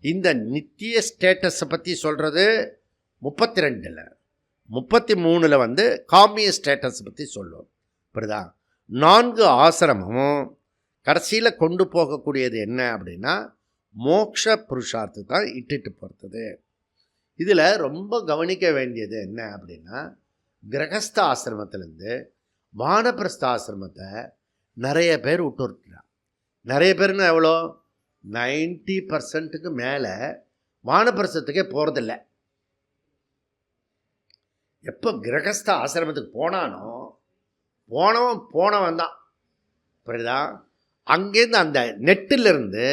[SPEAKER 1] இந்த நித்திய ஸ்டேட்டஸை பற்றி சொல்கிறது 32ல், 33ல் வந்து காமிய ஸ்டேட்டஸை பற்றி சொல்லுவோம். இப்படிதான் 4 ஆசிரமமும் கடைசியில் கொண்டு போகக்கூடியது என்ன அப்படின்னா, மோக்ஷ புருஷார்த்து தான் இட்டுட்டு போகிறது. இதில் ரொம்ப கவனிக்க வேண்டியது என்ன அப்படின்னா, கிரகஸ்த ஆசிரமத்திலேருந்து வானப்பிரஸ்த ஆசிரமத்தை நிறைய பேர் விட்டுருக்கிறான். நிறைய பேர்னு எவ்வளோ, 90% மேலே வானப்பிரஸ்தத்துக்கே போகிறதில்ல. எப்போ கிரகஸ்த ஆசிரமத்துக்கு போனானோ போனவன் தான். புரியுதா? அங்கேருந்து அந்த நெட்டிலிருந்து,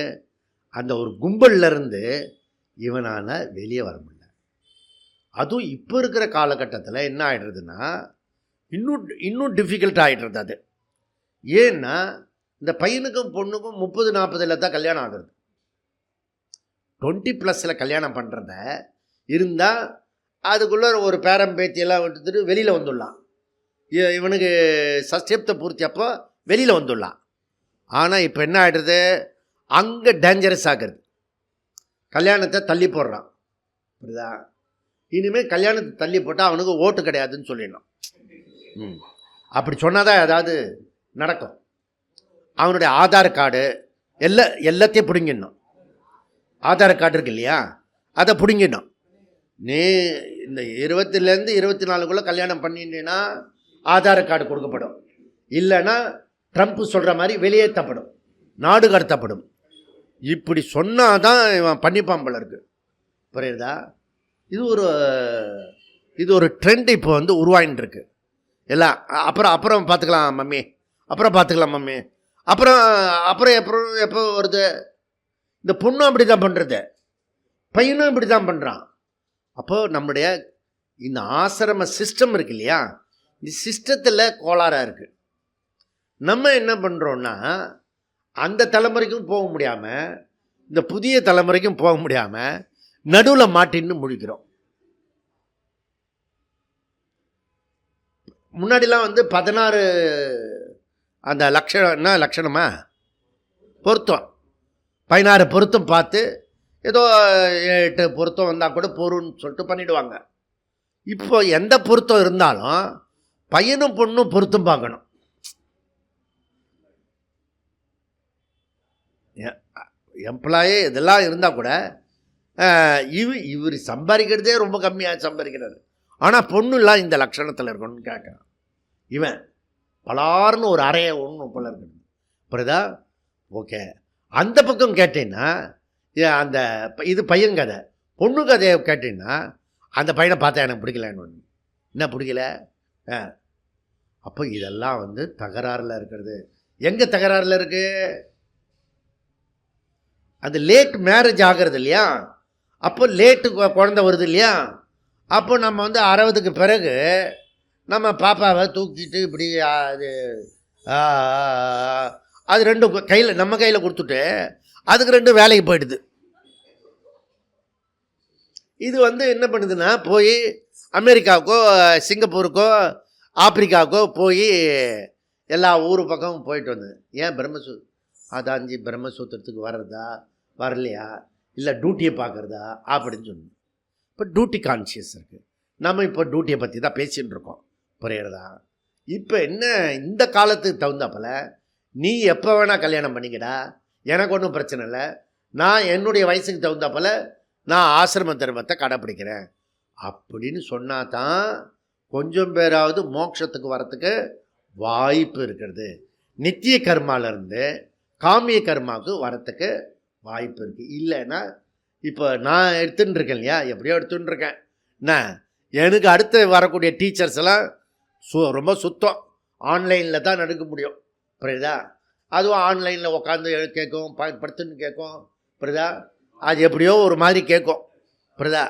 [SPEAKER 1] அந்த ஒரு கும்பல்லேருந்து இவனால் வெளியே வர முடியல. அதுவும் இப்போ இருக்கிற காலகட்டத்தில் என்ன ஆகிடுறதுன்னா, இன்னும் டிஃபிகல்ட் ஆகிடுறது அது. ஏன்னா இந்த பையனுக்கும் பொண்ணுக்கும் 30-40 தான் கல்யாணம் ஆகுறது. 20+ கல்யாணம் பண்ணுறத இருந்தால் அதுக்குள்ளே ஒரு பேரம் பேத்தியெல்லாம் விட்டுட்டு வெளியில் வந்துடலாம். இவனுக்கு சஷ்டியப்த பூர்த்தி அப்போ வெளியில் வந்துடலாம். ஆனால் இப்போ என்ன ஆகிடுறது, அங்கே டேஞ்சரஸ் ஆகிறது, கல்யாணத்தை தள்ளி போடுறான். புரியுதா? இனிமேல் கல்யாணத்தை தள்ளி போட்டால் அவனுக்கு ஓட்டு கிடையாதுன்னு சொல்லிடணும். அப்படி சொன்னால் தான் ஏதாவது நடக்கும். அவனுடைய ஆதார் கார்டு எல்லாத்தையும் பிடுங்கிடணும். ஆதார் கார்டு இருக்கு இல்லையா, அதை பிடுங்கிடணும். நீ இந்த 20லேருந்து 24க்குள்ளே கல்யாணம் பண்ணிட்டீங்கன்னா ஆதார் கார்டு கொடுக்கப்படும். இல்லைன்னா ட்ரம்ப் சொல்கிற மாதிரி வெளியேற்றப்படும், நாடு கடத்தப்படும். இப்படி சொன்னால் தான் இவன் பண்ணிப்பான் போல இருக்கு. புரியுதா? இது ஒரு ட்ரெண்ட் இப்போ வந்து உருவாயின்னு இருக்கு எல்லாம். அப்புறம் பார்த்துக்கலாம் மம்மி, அப்புறம் பார்த்துக்கலாம் மம்மி, அப்புறம் அப்புறம் எப்போ வருது. இந்த பொண்ணும் அப்படி தான் பண்ணுறது, பையனும் இப்படி தான் பண்ணுறான். அப்போது நம்முடைய இந்த ஆசிரம சிஸ்டம் இருக்கு இல்லையா, இந்த சிஸ்டத்தில் கோளாறாக இருக்குது. நம்ம என்ன பண்ணுறோன்னா, அந்த தலைமுறைக்கும் போக முடியாமல் இந்த புதிய தலைமுறைக்கும் போக முடியாமல் நடுவில் மாட்டின்னு முழிக்கிறோம். முன்னாடிலாம் வந்து 16 அந்த லட்சணமா பொருத்தம், 16 பொருத்தம் பார்த்து ஏதோ 8 பொருத்தம் வந்தால் கூட பொருன்னு சொல்லிட்டு பண்ணிவிடுவாங்க. இப்போ எந்த பொருத்தம் இருந்தாலும் பையனும் பொண்ணும் பொருத்தம் பார்க்கணும். எம்ப்ளாயே இதெல்லாம் இருந்தால் கூட இவர் சம்பாதிக்கிறதே ரொம்ப கம்மியாக சம்பாதிக்கிறாரு, ஆனால் பொண்ணுலாம் இந்த லட்சணத்தில் இருக்கணும்னு கேட்குறான். இவன் பலார்னு ஒரு அறையை ஒன்று போல இருக்குது. புரியுதா? ஓகே. அந்த பக்கம் கேட்டீங்கன்னா அந்த இது பையன் கதை. பொண்ணு கதையை கேட்டீங்கன்னா அந்த பையனை பார்த்தா எனக்கு பிடிக்கலன்னு ஒன்று. என்ன பிடிக்கல? அப்போ இதெல்லாம் வந்து தகராறில் இருக்கிறது. எங்கே தகராறில் இருக்குது? அது லேட் மேரேஜ் ஆகிறது இல்லையா, அப்போ லேட்டு குழந்தை வருது இல்லையா, அப்போ நம்ம வந்து 60க்கு பிறகு நம்ம பாப்பாவை தூக்கிட்டு இப்படி அது ரெண்டும் கையில் நம்ம கையில் கொடுத்துட்டு அதுக்கு 2 வேலைக்கு போயிடுது. இது வந்து என்ன பண்ணுதுன்னா, போய் அமெரிக்காவுக்கோ சிங்கப்பூருக்கோ ஆப்பிரிக்காவுக்கோ போய் எல்லா ஊர் பக்கமும் போயிட்டு வந்தது. ஏன் அதாஞ்சி பிரம்மசூத்திரத்துக்கு வர்றதா வரலையா, இல்லை டியூட்டியை பார்க்குறதா அப்படின்னு சொன்னோம். இப்போ டியூட்டி கான்ஷியஸ் இருக்குது. நம்ம இப்போ டியூட்டியை பற்றி தான் பேசிகிட்டு இருக்கோம். புரியுறதா? இப்போ என்ன, இந்த காலத்துக்கு தகுந்தாப்பில் நீ எப்போ வேணால் கல்யாணம் பண்ணிக்கடா, எனக்கு ஒன்றும் பிரச்சனை இல்லை, நான் என்னுடைய வயசுக்கு தகுந்தாப்பில் நான் ஆசிரம தர்மத்தை கடைப்பிடிக்கிறேன் அப்படின்னு சொன்னால் தான் கொஞ்சம் பேராவது மோட்சத்துக்கு வரத்துக்கு வாய்ப்பு இருக்கிறது. நித்திய கர்மாவிலேருந்து காமிய கர்மாவுக்கு வரத்துக்கு வாய்ப்பு இருக்குது. இல்லைன்னா இப்போ நான் எடுத்துன்னு இருக்கேன் இல்லையா, எப்படியோ எடுத்துன்னு இருக்கேன். என்ன, எனக்கு அடுத்து வரக்கூடிய டீச்சர்ஸ் எல்லாம் ரொம்ப சுத்தம் ஆன்லைனில் தான் நடக்க முடியும். புரியுதா? அதுவும் ஆன்லைனில் உட்காந்து கேட்கும், படுத்துன்னு கேட்கும். புரியுதா? அது எப்படியோ ஒரு மாதிரி கேட்கும். புரியுதா?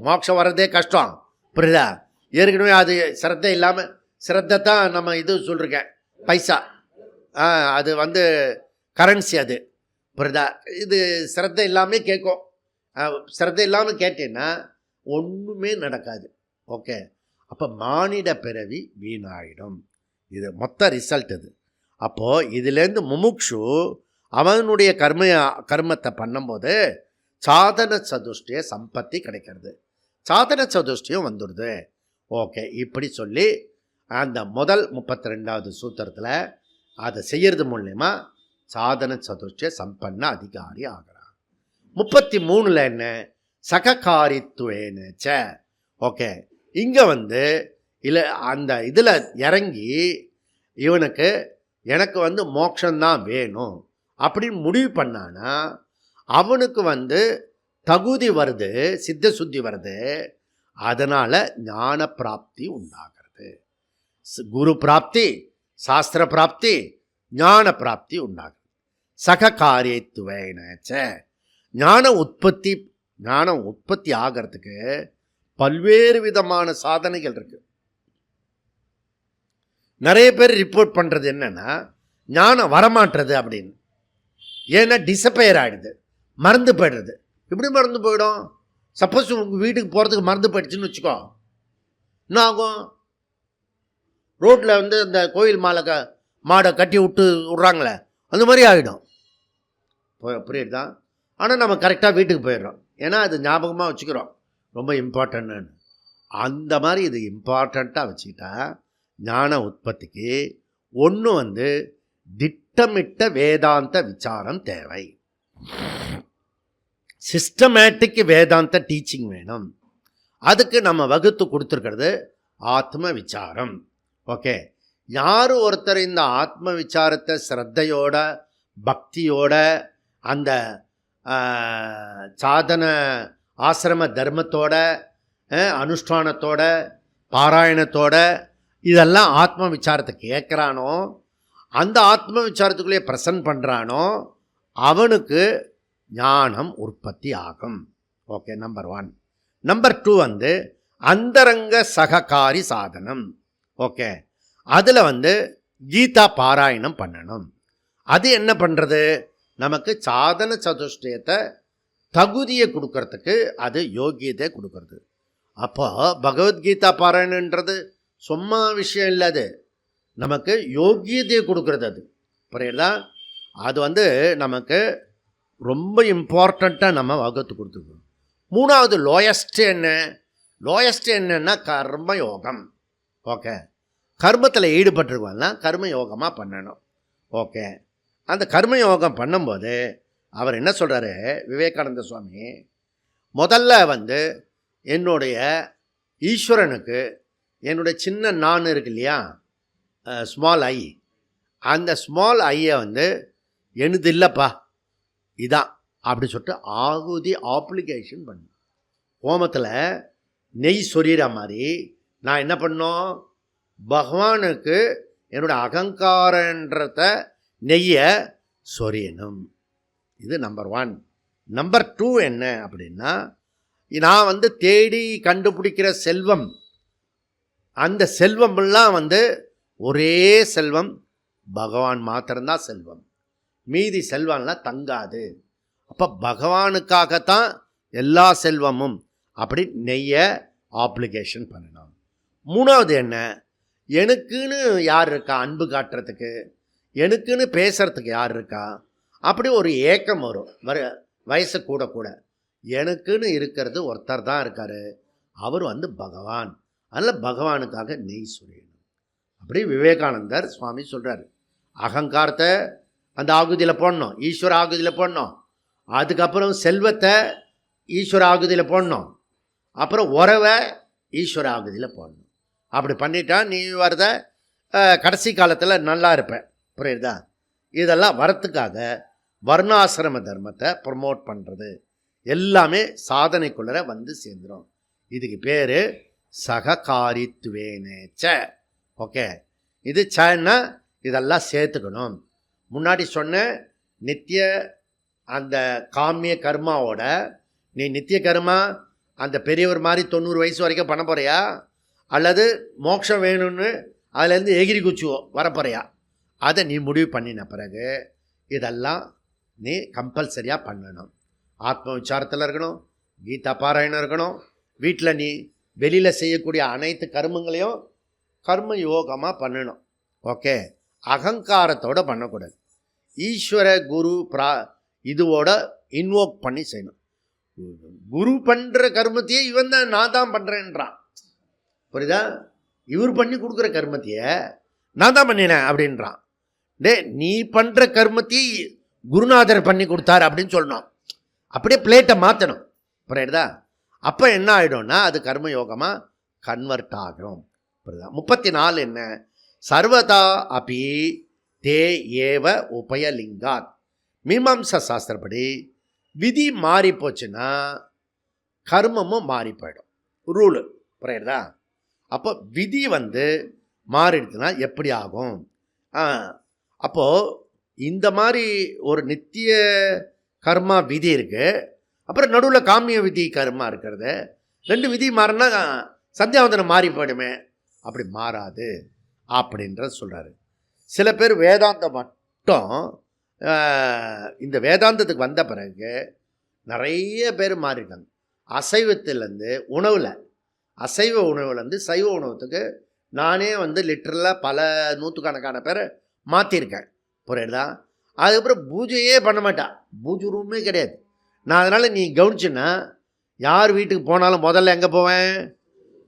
[SPEAKER 1] மோட்சம் வர்றதே கஷ்டம். புரியுதா? ஏற்கனவே அது சிரத்தை இல்லாமல், சிரத்தை தான் நம்ம இது சொல்லிருக்கேன், பைசா, அது வந்து கரன்சி, அது. புரியுதா? இது சிரத்தை இல்லாமல் கேட்கும். சிரத்தை இல்லாமல் கேட்டேன்னா ஒன்றுமே நடக்காது. ஓகே. அப்போ மானிட பிறவி வீணாயிடும். இது மொத்த ரிசல்ட் இது. அப்போது இதுலேருந்து முமுக்ஷு அவனுடைய கர்மத்தை பண்ணும்போது சாதன சதுஷ்டிய சம்பத்தி கிடைக்கிறது, சாதன சதுஷ்டியம் வந்துடுது. ஓகே. இப்படி சொல்லி அந்த முதல் 32வது சூத்திரத்தில் அதை செய்கிறது மூலமா சாதன சதுஷ்டிய சம்பன்ன அதிகாரி ஆகிறான். 33ல் என்ன, சககாரித்துவேனச்ச. ஓகே. இங்கே வந்து இல்லை அந்த இதில் இறங்கி இவனுக்கு எனக்கு வந்து மோட்சம்தான் வேணும் அப்படின்னு முடிவு பண்ணானா அவனுக்கு வந்து தகுதி வருது, சித்த சுத்தி வருது. அதனால் ஞான பிராப்தி உண்டாகிறது. குரு பிராப்தி, சாஸ்திர பிராப்தி, ஞான பிராப்தி உண்டாகிறது. சககாரியத்துவேனச்ச. ஞானம் உற்பத்தி ஆகிறதுக்கு பல்வேறு விதமான சாதனைகள் இருக்கு. நிறைய பேர் ரிப்போர்ட் பண்ணுறது என்னன்னா, ஞானம் வரமாட்டுறது அப்படின்னு. ஏன்னா டிசப்பயர் ஆகிடுது, மறந்து போய்டுறது. எப்படி மறந்து போயிடும்? சப்போஸ் உங்கள் வீட்டுக்கு போகிறதுக்கு மறந்து போயிடுச்சுன்னு வச்சுக்கோ, என்ன ஆகும்? ரோட்டில் வந்து இந்த கோயில் மாடை கட்டி விட்றாங்களே, அந்த மாதிரி ஆகிடும். புரியுதுதான்? ஆனால் நம்ம கரெக்டாக வீட்டுக்கு போயிடுறோம், ஏன்னா அது ஞாபகமாக வச்சுக்கிறோம், ரொம்ப இம்பார்ட்டன்ட்னு. அந்த மாதிரி இது இம்பார்ட்டண்ட்டாக வச்சுக்கிட்டா ஞான உற்பத்திக்கு ஒன்று வந்து திட்டமிட்ட வேதாந்த விசாரம் தேவை. சிஸ்டமேட்டிக் வேதாந்த டீச்சிங் வேணும். அதுக்கு நம்ம வகுத்து கொடுத்துருக்கிறது ஆத்ம விசாரம். ஓகே. யார் ஒருத்தர் இந்த ஆத்ம விசாரத்தை ஸ்ரத்தையோட பக்தியோட அந்த சாதன ஆசிரம தர்மத்தோட அனுஷ்டானத்தோட பாராயணத்தோட இதெல்லாம் ஆத்ம விசாரத்தை கேட்குறானோ, அந்த ஆத்ம விசாரத்துக்குள்ளேயே பிரசன்ட் பண்ணுறானோ அவனுக்கு ஞானம் உற்பத்தி ஆகும். Okay, number 1. நம்பர் 2 வந்து அந்தரங்க சககாரி சாதனம். ஓகே, அதில் வந்து கீதா பாராயணம் பண்ணணும். அது என்ன பண்ணுறது? நமக்கு சாதன சதுஷ்டயத்தை தகுதியை கொடுக்கறதுக்கு அது யோகியத்தை கொடுக்கறது. அப்போ பகவத்கீதா பாராயணன்றது சும்மா விஷயம் இல்லை, அது நமக்கு யோகியத்தையை கொடுக்கறது. அது புரியுதா? அது வந்து நமக்கு ரொம்ப இம்பார்ட்டண்ட்டாக நம்ம வகுத்து கொடுத்துருக்கோம். 3வது லோயஸ்ட்டு என்ன? லோயஸ்ட்டு என்னன்னா கர்மயோகம். ஓகே, கர்மத்தில் ஈடுபட்டிருக்கோம்னா கர்மயோகமாக பண்ணணும். ஓகே, அந்த கர்மயோகம் பண்ணும்போது அவர் என்ன சொல்கிறாரு விவேகானந்த சுவாமி, முதல்ல வந்து என்னுடைய ஈஸ்வரனுக்கு என்னுடைய சின்ன நான் இருக்கு இல்லையா, ஸ்மால் ஐ, அந்த ஸ்மால் ஐயை வந்து எனது இல்லைப்பா இதான் அப்படி சொல்லிட்டு ஆகுதி ஆப்ளிகேஷன் பண்ணு. ஹோமத்தில் நெய் சொரிகிற மாதிரி நான் என்ன பண்ணோம், பகவானுக்கு என்னோட அகங்காரன்றத நெய்யை சொரியணும். இது நம்பர் 1. நம்பர் 2 என்ன அப்படின்னா, நான் வந்து தேடி கண்டுபிடிக்கிற செல்வம், அந்த செல்வமெல்லாம் வந்து ஒரே செல்வம் பகவான் மாத்திரம்தான் செல்வம், மீதி செல்வம்லாம் தங்காது. அப்போ பகவானுக்காகத்தான் எல்லா செல்வமும் அப்படி நெய்ய ஆப்ளிகேஷன் பண்ணணும். 3வது என்ன, எனக்குன்னு யார் இருக்கா அன்பு காட்டுறதுக்கு, எனக்குன்னு பேசுகிறதுக்கு யார் இருக்கா, அப்படி ஒரு ஏக்கம் வரும். வயசு கூட கூட எனக்குன்னு இருக்கிறது ஒருத்தர் தான் இருக்கார், அவர் வந்து பகவான். அதில் பகவானுக்காக நெய் சுரியணும். அப்படி விவேகானந்தர் சுவாமி சொல்கிறார், அகங்காரத்தை அந்த ஆகுதியில் போடணும், ஈஸ்வர ஆகுதியில் போடணும். அதுக்கப்புறம் செல்வத்தை ஈஸ்வர ஆகுதியில் போடணும். அப்புறம் உறவை ஈஸ்வர ஆகுதியில் போடணும். அப்படி பண்ணிட்டா நீ வரத கடைசி காலத்தில் நல்லா இருப்பேன். புரியுதா? இதெல்லாம் வரத்துக்காக வர்ணாசிரம தர்மத்தை ப்ரமோட் பண்ணுறது எல்லாமே சாதனைக்குள்ளர வந்து சேர்ந்துடும். இதுக்கு பேர் சககாரித்துவேனேச்ச. ஓகே, இது சன்னா இதெல்லாம் சேர்த்துக்கணும். முன்னாடி சொன்ன நித்திய அந்த காமிய கர்மாவோட நீ நித்திய கர்மா அந்த பெரியவர் மாதிரி 90 வயசு வரைக்கும் பண்ண போகிறியா, அல்லது மோட்சம் வேணும்னு அதுலேருந்து எகிரி குச்சுவோ வரப்போறியா, அதை நீ முடிவு பண்ணின பிறகு இதெல்லாம் நீ கம்பல்சரியாக பண்ணணும். ஆத்ம விசாரத்தில் இருக்கணும், கீதா பாராயணம் இருக்கணும், வீட்டில் நீ வெளியில் செய்யக்கூடிய அனைத்து கர்மங்களையும் கர்ம யோகமாக பண்ணணும். ஓகே, அகங்காரத்தோடு பண்ணக்கூடாது. ஈஸ்வர குரு இதுவோட இன்வோக் பண்ணி செய்யணும். குரு பண்ணுற கர்மத்தையே இவன் தான் நான் தான் பண்ணுறேன்றான். புரியுதா? இவர் பண்ணி கொடுக்குற கர்மத்தையே நான் தான் பண்ணினேன் அப்படின்றான். நீ பண்ணுற கர்மத்தையே குருநாதர் பண்ணி கொடுத்தாரு அப்படின்னு சொல்லணும். அப்படியே பிளேட்டை மாற்றணும். புரியுதா? அப்போ என்ன ஆகிடும்னா அது கர்மயோகமாக கன்வெர்ட் ஆகும். புரியுதா? 34 என்ன, சர்வதா அபி தே ஏவ உபயலிங்காத். மீமாம்சா சாஸ்திரப்படி விதி மாறி போச்சுன்னா கர்மமும் மாறி போயிடும். ரூலு. புரியுதா? அப்போ விதி வந்து மாறிடுச்சுன்னா எப்படி ஆகும்? அப்போது இந்த மாதிரி ஒரு நித்திய கர்மா விதி இருக்குது, அப்புறம் நடுவில் காமிய விதி கர்மா இருக்கிறது. 2 விதி மாறினா சந்தியாவந்தனம் மாறி போயிடுமே. அப்படி மாறாது அப்படின்றத சொல்கிறாரு. சில பேர் வேதாந்தம் மட்டும் இந்த வேதாந்தத்துக்கு வந்த பிறகு நிறைய பேர் மாறிட்டாங்க. அசைவத்திலேருந்து உணவில், அசைவ உணவுலேருந்து சைவ உணவத்துக்கு நானே வந்து லிட்டரலாக பல நூற்றுக்கணக்கான பேரை மாற்றிருக்கேன். புரியுதா? அதுக்கப்புறம் பூஜையே பண்ண மாட்டான், பூஜை ரூமே கிடையாது. நான் அதனால் நீ கவனிச்சுன்னா யார் வீட்டுக்கு போனாலும் முதல்ல எங்கே போவேன்?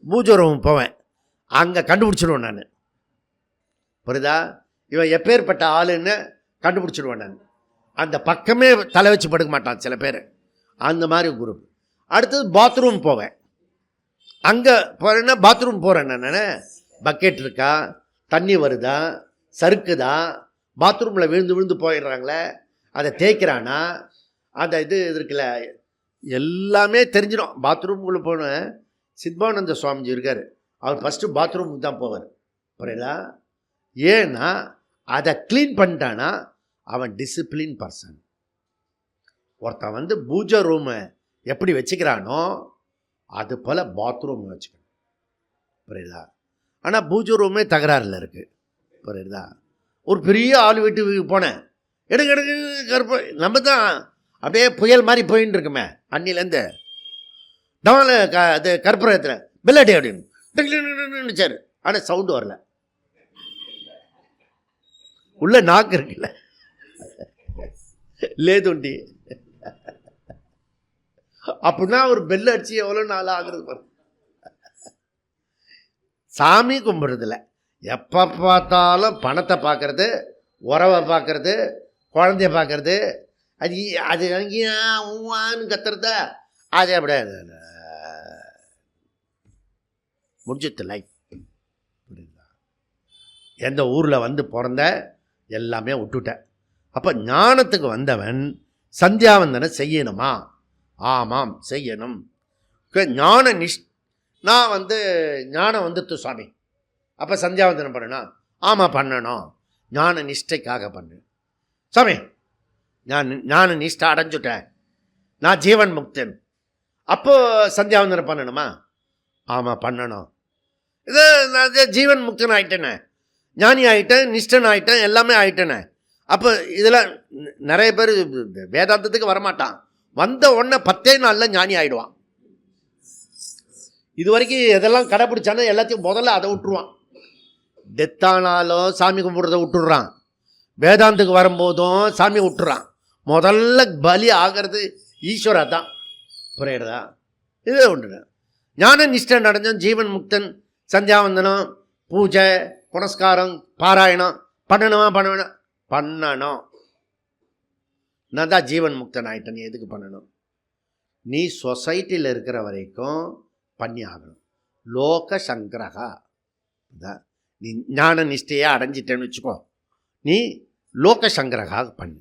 [SPEAKER 1] பூஜை ரூம் போவேன். அங்கே கண்டுபிடிச்சிடுவேன் நான். புரியுதா? இவன் எப்பேற்பட்ட ஆளுன்னு கண்டுபிடிச்சிடுவேன் நான். அந்த பக்கமே தலை வச்சு படுக்க மாட்டான் சில பேர், அந்த மாதிரி குரூப். அடுத்தது பாத்ரூம் போவேன். அங்கே போகிறேன்னா பாத்ரூம் போகிறேன் நான். பக்கெட் இருக்கா, தண்ணி வருதா, சறுக்குதா, பாத்ரூமில் விழுந்து விழுந்து போயிடுறாங்களே, அதை தேய்க்கிறானா, அந்த இது இருக்குல்ல எல்லாமே தெரிஞ்சிடும். பாத்ரூம்குள்ளே போன சித்பானந்த சுவாமிஜி இருக்கார், அவர் ஃபஸ்ட்டு பாத்ரூமுக்கு தான் போவார். புரியுதா? ஏன்னா அதை க்ளீன் பண்ணிட்டானா அவன் டிசிப்ளின் பர்சன். ஒருத்தன் வந்து பூஜை ரூமை எப்படி வச்சுக்கிறானோ அது போல் பாத்ரூம் வச்சுக்கணும். புரியுதா? ஆனால் பூஜை ரூமே தகராறில் இருக்குது. புரியுதா? ஒரு பெரிய ஆள் வீட்டுக்கு போனேன், எடுக்க கருப்பு நம்ம தான் அப்படியே புயல் மாதிரி போயின்னு இருக்குமே அன்னிலேருந்து டவுனில் அது கற்பூரத்தில் பெல்லாட்டி அப்படின்னு சார். ஆனால் சவுண்டு வரல, உள்ள நாக்கு இருக்குல்ல லேதுண்டி அப்படின்னா ஒரு பெல் அடிச்சு எவ்வளோ நாள் ஆகுறது பாருங்க. சாமி கும்பிட்றதில்ல, எப்போ பார்த்தாலும் பணத்தை பார்க்கறது, உறவை பார்க்கறது, குழந்தைய பார்க்கறது, அது அது அங்கேயான்னு கத்துறதா அது அப்படியே முடிஞ்சது லைஃப். புரியுதா? எந்த ஊரில் வந்து பிறந்த எல்லாமே விட்டுட்டேன். அப்போ ஞானத்துக்கு வந்தவன் சந்தியாவந்தனை செய்யணுமா? ஆமாம் செய்யணும். ஞான நான் வந்து ஞானம் வந்துட்டு சுவாமி, அப்போ சந்தியாவந்தனம் பண்ணணும். ஆமாம் பண்ணணும், ஞான நிஷ்டைக்காக பண்ணு சாமி. ஞான நிஷ்டை அடைஞ்சுட்டேன், நான் ஜீவன் முக்தன், அப்போது சந்தியாவந்தனம் பண்ணணுமா? ஆமாம் பண்ணணும். இது நான் ஜீவன் முக்தன் ஆகிட்டேனே, ஞானி ஆகிட்டேன், நிஷ்டன் ஆகிட்டேன், எல்லாமே ஆகிட்டேனே. அப்போ இதெல்லாம் நிறைய பேர் வேதாந்தத்துக்கு வரமாட்டான், வந்த உடனே 10 நாளில் ஞானி ஆகிடுவான். இது வரைக்கும் எதெல்லாம் கடைப்பிடிச்சானோ எல்லாத்தையும் முதல்ல அதை விட்டுருவான். டெத்தானாலும் சாமி கும்பிட்றத விட்டுடுறான், வேதாந்துக்கு வரும்போதும் சாமி விட்டுறான். முதல்ல பலி ஆகிறது ஈஸ்வரா தான். புரியுறதா? இதே ஒன்று ஞான நிஷ்டன் அடைஞ்சோம், ஜீவன் முக்தன், சந்தியாவந்தனம், பூஜை, புனஸ்காரம், பாராயணம் பண்ணணுமா? பண்ணணும். நான் தான் ஜீவன் முக்தன் ஆகிட்டேன். நீ எதுக்கு பண்ணணும்? நீ சொசைட்டியில் இருக்கிற வரைக்கும் பண்ணி ஆகணும். லோக சங்கிரகா. நீ ஞான நிஷ்டையை அடைஞ்சிட்டேன்னு வச்சுக்கோ, நீ லோக சங்கிரகா பண்ணு.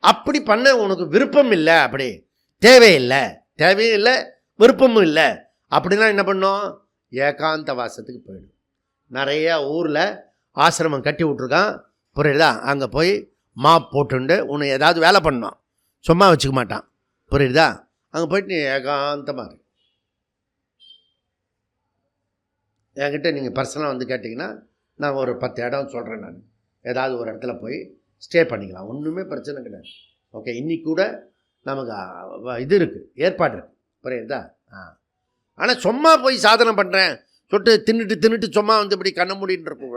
[SPEAKER 1] அப்படி பண்ண உனக்கு விருப்பம் இல்லை, அப்படி தேவையும் இல்லை, விருப்பமும் இல்லை அப்படின்னா என்ன பண்ணோம்? ஏகாந்த வாசத்துக்கு போயிடும். நிறையா ஊரில் ஆசிரமம் கட்டி விட்ருக்கான். புரியுதா? அங்கே போய் மாப் போட்டுண்டு உன்னை ஏதாவது வேலை பண்ணணும், சும்மா வச்சுக்க மாட்டான். புரியுதா? அங்கே போயிட்டு நீ ஏகாந்தமாக இருக்கு. என்கிட்ட நீங்கள் பர்சனலாக வந்து கேட்டிங்கன்னா நான் ஒரு 10 இடம் சொல்கிறேன். நான் ஏதாவது ஒரு இடத்துல போய் ஸ்டே பண்ணிக்கலாம், ஒன்றுமே பிரச்சனை கிடையாது. ஓகே, இன்றைக்கி கூட நமக்கு இது இருக்குது, ஏற்பாடு இருக்குது. புரியுதா? ஆனால் சும்மா போய் சாதனை பண்ணுறேன் சொட்டு தின்னுட்டு சும்மா வந்து இப்படி கண்ண மூடின்னு இருக்கும்.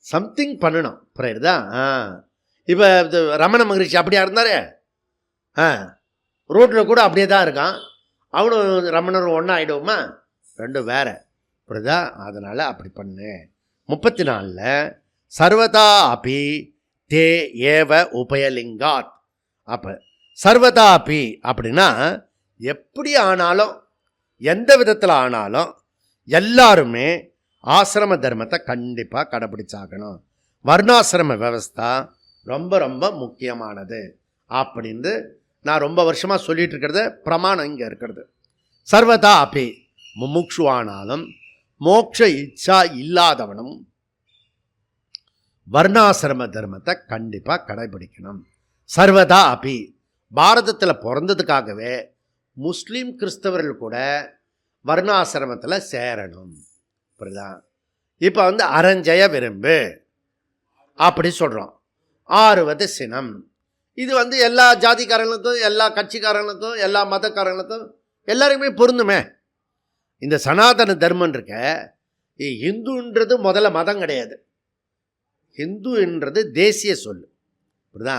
[SPEAKER 1] சம்திங் பண்ணணும். புரியுதா? இப்போ ரமண மகரிஷி அப்படியா இருந்தார், ரோட்டில் கூட அப்படியே தான் இருக்கான். அவனும் ரமணரும் ஒன்றா ஆகிடுவோமா? ரெண்டும் வேறு. புரியுதா? அதனால் அப்படி பண்ணு. 34 சர்வதா அப்பி தே ஏவ உபயலிங்காத். அப்போ சர்வதா அப்பி அப்படின்னா எப்படி ஆனாலும், எந்த விதத்தில் ஆனாலும் எல்லாருமே ஆசிரம தர்மத்தை கண்டிப்பாக கடைப்பிடிச்சாகணும். வர்ணாசிரம விவஸ்தா ரொம்ப ரொம்ப முக்கியமானது அப்படின்னு நான் ரொம்ப வருஷமாக சொல்லிகிட்டு இருக்கிறது பிரமாணம் இங்கே இருக்கிறது. சர்வதா அப்பி முமுட்சுவானாலும் மோட்ச இச்சா இல்லாதவனும் வர்ணாசிரம தர்மத்தை கண்டிப்பாக கடைபிடிக்கணும். சர்வதா அப்பி பாரதத்தில் பிறந்ததுக்காகவே முஸ்லீம் கிறிஸ்தவர்கள் கூட வர்ணாசிரமத்தில் சேரணும். புரியுதா? இப்போ வந்து அரஞ்சய விரும்பு அப்படி சொல்கிறோம். 6வது சினம். இது வந்து எல்லா ஜாதிக்காரங்களுக்கும், எல்லா கட்சிக்காரங்களுக்கும், எல்லா மதக்காரங்களுக்கும் எல்லாருக்குமே பொருந்துமே. இந்த சனாதன தர்மம் இருக்க, இந்துன்றது முதல்ல மதம் கிடையாது. ஹிந்துன்றது தேசிய சொல். புரியுதா?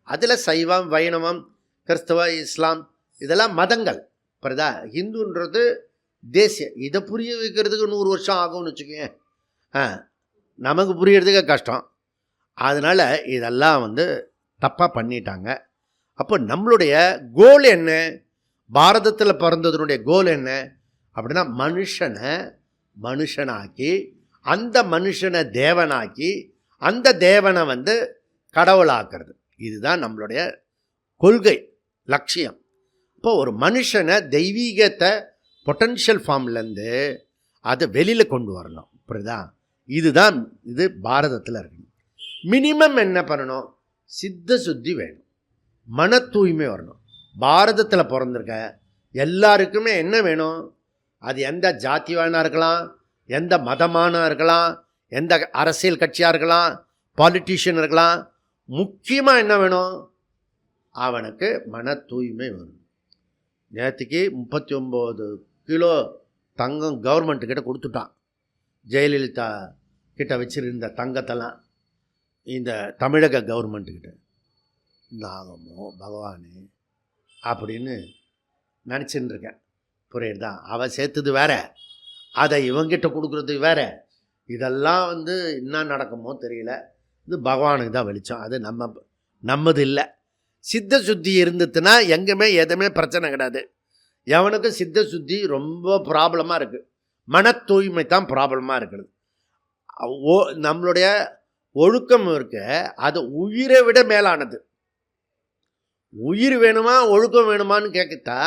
[SPEAKER 1] அதில் சைவம், வைணவம், கிறிஸ்தவ, இஸ்லாம் இதெல்லாம் மதங்கள். புரியுதா? ஹிந்துன்றது தேசிய. இதை புரிய வைக்கிறதுக்கு 100 வருஷம் ஆகும்னு வச்சுக்கோங்க. நமக்கு புரியறதுக்கு கஷ்டம். அதனால் இதெல்லாம் வந்து தப்பாக பண்ணிட்டாங்க. அப்போ நம்மளுடைய கோல் என்ன? பாரதத்தில் பிறந்ததனுடைய கோல் என்ன அப்படின்னா மனுஷனாக்கி, அந்த மனுஷனை தேவனாக்கி, அந்த தேவனை வந்து கடவுளாக்குறது. இதுதான் நம்மளுடைய கொள்கை. லட்சியம். இப்போ ஒரு மனுஷனை தெய்வீகத்தை பொட்டன்ஷியல் ஃபார்ம்லேருந்து அதை வெளியில் கொண்டு வரணும். புரியுதா? இதுதான் இது பாரதத்தில் இருக்கணும். மினிமம் என்ன பண்ணணும்? சித்த சுத்தி வேணும், மன தூய்மை வரணும். பாரதத்தில் பிறந்திருக்க எல்லாருக்குமே என்ன வேணும்? அது எந்த ஜாதிவானா இருக்கலாம், எந்த மதமானா இருக்கலாம், எந்த அரசியல் கட்சியாக இருக்கலாம், பாலிட்டிஷியன் இருக்கலாம். முக்கியமாக என்ன வேணும்? அவனுக்கு மன தூய்மை வேணும். நேற்றுக்கு 39 கிலோ தங்கம் கவர்மெண்ட்டுக்கிட்ட கொடுத்துட்டான். ஜெயலலிதா கிட்ட வச்சுருந்த தங்கத்தெல்லாம் இந்த தமிழக கவர்மெண்ட்டுக்கிட்ட. நாகமோ பகவானே அப்படின்னு நினச்சின்னு இருக்கேன். புரியுதா? அவள் சேர்த்தது வேற, அதை இவங்கிட்ட கொடுக்குறது வேற. இதெல்லாம் என்ன நடக்குமோ தெரியல. இது பகவானுக்கு தான் வெளிச்சம். அது நம்மது இல்லை. சித்த சுத்தி இருந்துச்சுன்னா எங்கேயுமே எதுவுமே பிரச்சனை கிடையாது. எவனுக்கும் சித்த சுத்தி ரொம்ப ப்ராப்ளமாக இருக்குது. மன தூய்மை தான் ப்ராப்ளமாக இருக்குது. நம்மளுடைய ஒழுக்கம் இருக்க அது உயிரை விட மேலானது. உயிர் வேணுமா ஒழுக்கம் வேணுமான்னு கேட்கத்தா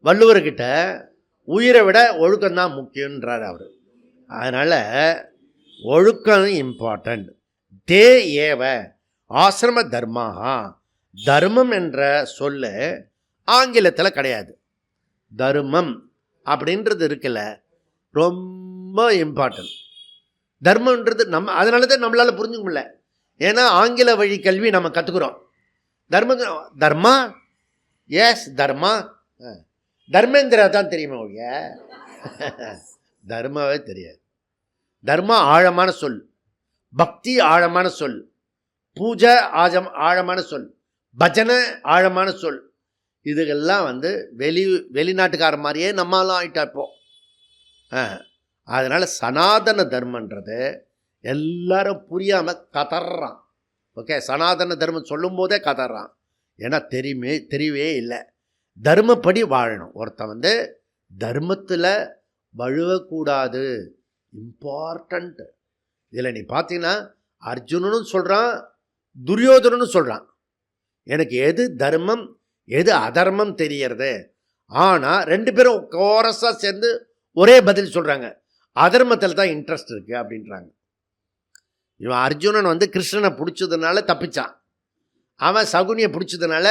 [SPEAKER 1] வள்ளுவர்கிட்ட உயிரை விட ஒழுக்கம்தான் முக்கியன்றார் அவர். அதனால் ஒழுக்கம் இம்பார்ட்டண்ட். தே ஏவ ஆசிரம தர்மாகா. தர்மம் என்ற சொல்ல ஆங்கிலத்தில் கிடையாது. தர்மம் அப்படின்றது இருக்குல்ல, ரொம்ப இம்பார்ட்டன்ட். தர்மன்றது அதனால தான் நம்மளால் புரிஞ்சுக்க முடியல. ஏன்னா ஆங்கில வழி கல்வி நம்ம கற்றுக்குறோம். தர்மா எஸ் தர்மா தர்மேந்திரா தான் தெரியுமா ஒழிய தர்மாவே தெரியாது. தர்மா ஆழமான சொல், பக்தி ஆழமான சொல், பூஜை ஆழமான சொல், பஜனை ஆழமான சொல். இதுகெல்லாம் வெளிநாட்டுக்கார மாதிரியே நம்மளாம் ஆகிட்டா இப்போ. அதனால் சனாதன தர்மன்றது எல்லாரும் புரியாமல் கதறான். ஓகே, சனாதன தர்மம் சொல்லும் போதே கதறான். ஏன்னா தெரியவே இல்லை. தர்மப்படி வாழணும். ஒருத்தன் தர்மத்தில் வழுவக்கூடாது, இம்பார்ட்டண்ட். இதில் நீ பார்த்தீங்கன்னா அர்ஜுனனும் சொல்கிறான், துரியோதனனும் சொல்கிறான். எனக்கு எது தர்மம் எது அதர்மம் தெரியறது. ஆனால் 2 பேரும் கோரஸாக சேர்ந்து ஒரே பதில் சொல்கிறாங்க, அதர்மத்தில் தான் இன்ட்ரெஸ்ட் இருக்குது அப்படின்றாங்க. இவன் அர்ஜுனன் கிருஷ்ணனை பிடிச்சதுனால தப்பிச்சான், அவன் சகுனியை பிடிச்சதுனால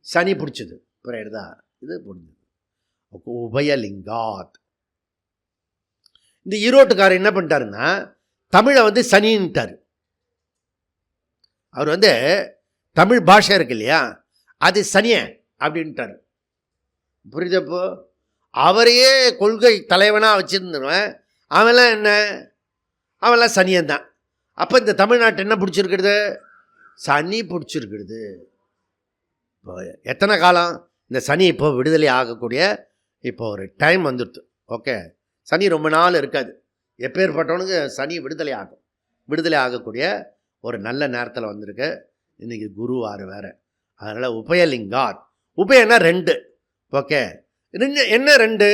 [SPEAKER 1] சனி பிடிச்சது. புரியுதா? இது புரிஞ்சது. உபயலிங்காத். இந்த ஈரோட்டுக்காரர் என்ன பண்ணிட்டாருன்னா தமிழை சனின்ட்டார். அவர் தமிழ் பாஷை இருக்கு இல்லையா, அது சனிய அப்படின்ட்டார். புரியுதப்போ? அவரையே கொள்கை தலைவனாக வச்சுருந்தவன் அவன்லாம் என்ன, அவன்லாம் சனியன்தான். அப்போ இந்த தமிழ்நாட்டை என்ன பிடிச்சிருக்கிறது? சனி பிடிச்சிருக்கிறது. இப்போ எத்தனை காலம் இந்த சனி இப்போ விடுதலை ஆகக்கூடிய இப்போ ஒரு டைம் வந்துடுது. ஓகே, சனி ரொம்ப நாள் இருக்காது. எப்பேற்பட்டவனுக்கு சனி விடுதலை ஆகக்கூடிய ஒரு நல்ல நேரத்தில் வந்திருக்கு. இன்றைக்கி குருவார் வேறு. அதனால் உபயலிங்காத். உபயன்னா 2. ஓகே, என்ன 2?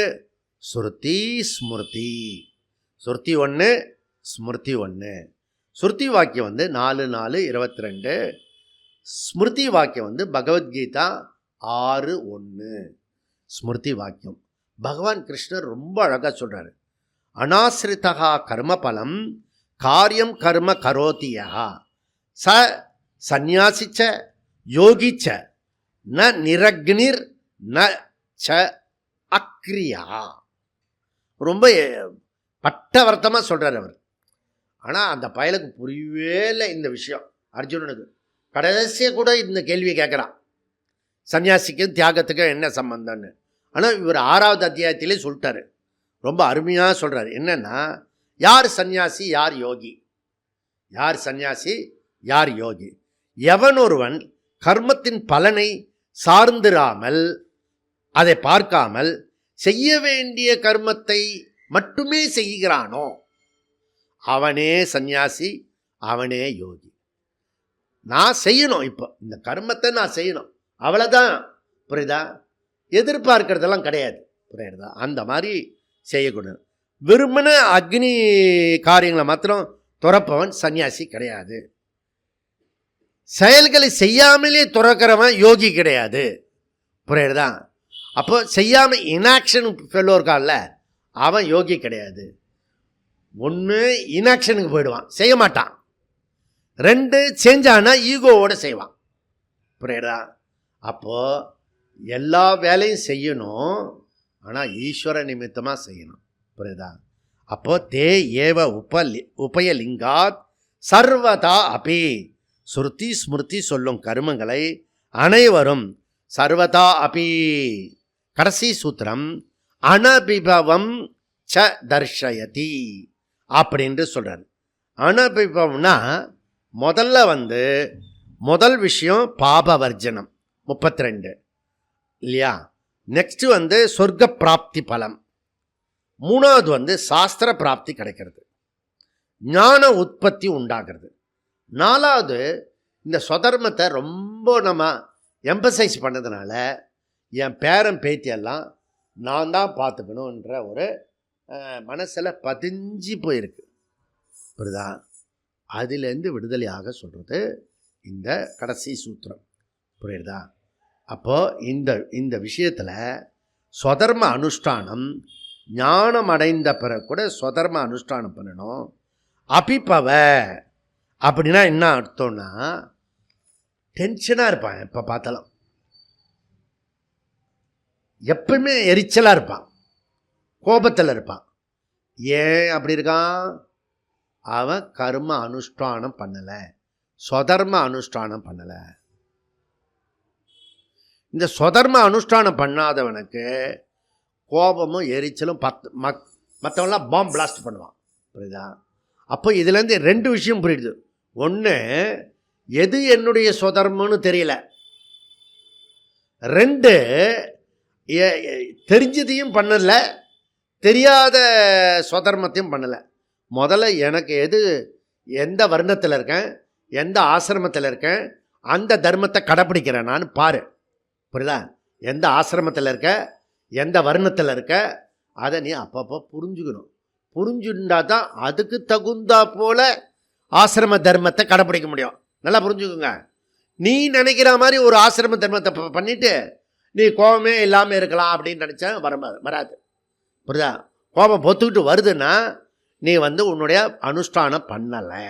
[SPEAKER 1] ஸ்ருதி ஸ்மிருதி. ஸ்ருதி 1, ஸ்மிருதி 1. ஸ்ருதி வாக்கியம் 4:4:22. ஸ்மிருதி வாக்கியம் பகவத்கீதா 6:1. ஸ்மிருதி வாக்கியம் பகவான் கிருஷ்ணர் ரொம்ப அழகாக சொல்கிறார். அனாசிரிதா கர்மபலம் காரியம் கர்ம கரோதியா ச சந்நியாசிச்ச யோகிச்ச ந நிரக்னிர் ந ச அக்ரியா. ரொம்ப பட்டவர்த்தமாக சொல்கிறார் அவர். ஆனால் அந்த பயலுக்கு புரியவே இல்லை இந்த விஷயம். அர்ஜுனனுக்கு கடைசியாக கூட இந்த கேள்வியை கேட்குறான், சன்னியாசிக்கும் தியாகத்துக்கும் என்ன சம்பந்தம்னு. ஆனால் இவர் 6வது அத்தியாயத்திலே சொல்லிட்டாரு. ரொம்ப அருமையாக சொல்கிறார். என்னென்னா, யார் சன்னியாசி யார் யோகி, யார் சன்னியாசி யார் யோகி. எவன் ஒருவன் கர்மத்தின் பலனை சார்ந்திராமல் அதை பார்க்காமல் செய்ய வேண்டிய கர்மத்தை மட்டுமே செய்கிறானோ அவனே சன்னியாசி, அவனே யோகி. நான் செய்யணும், இப்போ இந்த கர்மத்தை நான் செய்யணும், அவ்வளோதான். புரியுதா? எதிர்பார்க்கறதெல்லாம் கிடையாது. புரியுதா? அந்த மாதிரி செய்யக்கூடாது. வெறுமன அக்னி காரியங்களை மாத்திரம் துறப்பவன் சன்னியாசி கிடையாது. செயல்களை செய்யாமலே துறக்கிறவன் யோகி கிடையாது. புரியுறதா? அப்போ செய்யாமல் இனாக்ஷன் ஃபெல்லோ இருக்கான்ல, அவன் யோகி கிடையாது. ஒன்று இனாக்ஷனுக்கு போயிடுவான், செய்ய மாட்டான். 2 செஞ்சானா ஈகோவோடு செய்வான். புரியுறதா? அப்போது எல்லா வேலையும் செய்யணும், ஆனால் ஈஸ்வர நிமித்தமாக செய்யணும். புரியுதா? அப்போது தே ஏவ உபயலிங்காத் சர்வதா அபி, ஸ்ருதி ஸ்மிருதி சொல்லும் கர்மங்களை அனைவரும் சர்வதா அபி. கடைசி சூத்திரம் அனபிபவம் ச தர்ஷயதி அப்படின்ட்டு சொல்கிறார். அனபிபவம்னா முதல்ல முதல் விஷயம் பாபவர்ஜனம் 32 இல்லையா? நெக்ஸ்ட்டு சொர்க்க பிராப்தி பலம். 3வது சாஸ்திர பிராப்தி கிடைக்கிறது, ஞான உற்பத்தி உண்டாகிறது. 4வது இந்த ஸ்வதர்மத்தை ரொம்ப நம்ம எம்பசைஸ் பண்ணதுனால என் பேரன் பேத்தியெல்லாம் நான் தான் பார்த்துக்கணுன்ற ஒரு மனசில் பதிஞ்சு போயிருக்கு. புரியுதா? அதிலேருந்து விடுதலையாக சொல்கிறது இந்த கடைசி சூத்திரம். புரியுதா? அப்போது இந்த விஷயத்தில் ஸ்வதர்ம அனுஷ்டானம், ஞானம் அடைந்த பிறகு கூட ஸ்வதர்ம அனுஷ்டானம் பண்ணணும். அபிப்பவ அப்படின்னா என்ன அர்த்தம்னா, டென்ஷனாக இருப்பான், எப்போ பார்த்தாலும் எப்பவுமே எரிச்சலாக இருப்பான், கோபத்தில் இருப்பான். ஏன் அப்படி இருக்கான்? அவன் கர்ம அனுஷ்டானம் பண்ணலை, ஸ்வதர்ம அனுஷ்டானம் பண்ணலை. இந்த ஸ்வதர்ம அனுஷ்டானம் பண்ணாதவனுக்கு கோபமும் எரிச்சலும் மற்றவங்களாம் பாம்பு பிளாஸ்ட் பண்ணுவான். புரியுதா? அப்போ இதுலேருந்து 2 விஷயம் புரியுது. ஒன்று, எது என்னுடைய ஸ்வதர்மம்னு தெரியல. 2, தெரிஞ்சதையும் பண்ணலை, தெரியாத ஸ்வதர்மத்தையும் பண்ணலை. முதல்ல எனக்கு எந்த வர்ணத்தில் இருக்கேன், எந்த ஆசிரமத்தில் இருக்கேன், அந்த தர்மத்தை கடைப்பிடிக்கிறேன் நான் பாரு. புரியுதா? எந்த ஆசிரமத்தில் இருக்க, எந்த வர்ணத்தில் இருக்க, அதை நீ அப்பப்போ புரிஞ்சுக்கணும். புரிஞ்சுட்டா தான் அதுக்கு தகுந்தா போல் ஆசிரம தர்மத்தை கடைப்பிடிக்க முடியும். நல்லா புரிஞ்சுக்கோங்க. நீ நினைக்கிற மாதிரி ஒரு ஆசிரம தர்மத்தை பண்ணிவிட்டு நீ கோபமே இல்லாமல் இருக்கலாம் அப்படின்னு நினச்சா வராது. புரியுதா? கோபம் பொத்துக்கிட்டு வருதுன்னா நீ உன்னுடைய அனுஷ்டானம் பண்ணலை.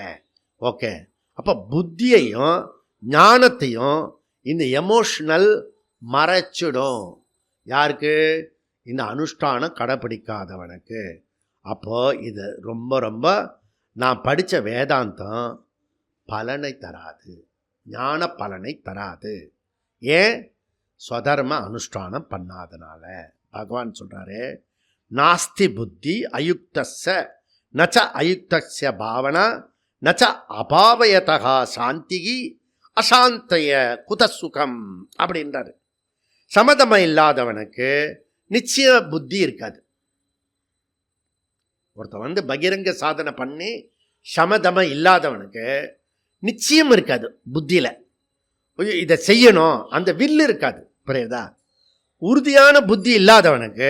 [SPEAKER 1] ஓகே, அப்போ புத்தியையும் ஞானத்தையும் இந்த எமோஷ்னல் மறைச்சிடும். யாருக்கு? இந்த அனுஷ்டானம் கடைப்பிடிக்காதவனுக்கு. அப்போது இது ரொம்ப ரொம்ப நான் படித்த வேதாந்தம் பலனை தராது, ஞான பலனை தராது. ஏன்? ஸ்வதர்ம அனுஷ்டானம் பண்ணாதனால. பகவான் சொல்கிறாரு, நாஸ்தி புத்தி அயுக்தஸ்ய நச்ச அயுக்தஸ்ய பாவனா நச்ச அபாவயதா சாந்திகி அசாந்தைய குதசுகம் அப்படின்றாரு. சமதமம் இல்லாதவனுக்கு நிச்சய புத்தி இருக்காது. ஒருத்தன் பகிரங்க சாதனை பண்ணி சமதமம் இல்லாதவனுக்கு நிச்சயம் இருக்காது புத்தியில். இதை செய்யணும் அந்த வில்லு இருக்காது. புரியுதா? உறுதியான புத்தி இல்லாதவனுக்கு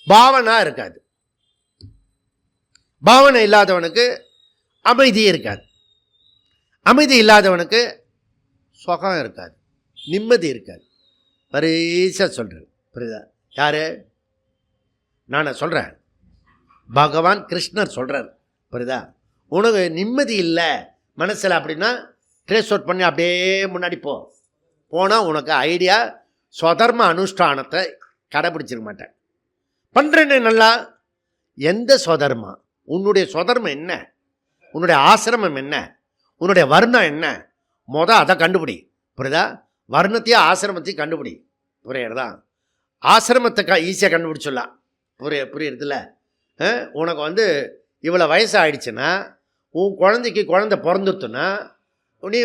[SPEAKER 1] பாவனா இருக்காது. பாவனை இல்லாதவனுக்கு அமைதி இருக்காது. அமைதி இல்லாதவனுக்கு சுகம் இருக்காது, நிம்மதி இருக்காது. பரிசா சொல்கிறேன். புரியுதா? யாரு? நான் சொல்கிறேன், பகவான் கிருஷ்ணர் சொல்கிறார். புரியுதா? உனக்கு நிம்மதி இல்லை மனசில் அப்படின்னா ட்ரேஸ் அவுட் பண்ணி அப்படியே முன்னாடி போனால் உனக்கு ஐடியா ஸ்வதர்ம அனுஷ்டானத்தை கடைப்பிடிச்சிருக்க மாட்டேன். பண்ணுறேன்னு நல்லா. எந்த ஸ்வதர்மம்? உன்னுடைய ஸ்வதர்மம் என்ன? உன்னுடைய ஆசிரமம் என்ன? உன்னுடைய வர்ணம் என்ன? அதை கண்டுபிடி. புரியுதா? வர்ணத்தையும் ஆசிரமத்தையும் கண்டுபிடி. புரியுறதா? ஆசிரமத்தை ஈஸியாக கண்டுபிடிச்சிடலாம். புரியுறதில்ல? உனக்கு இவ்வளோ வயசு ஆயிடுச்சுன்னா, உன் குழந்தை பிறந்துட்டுன்னா நீ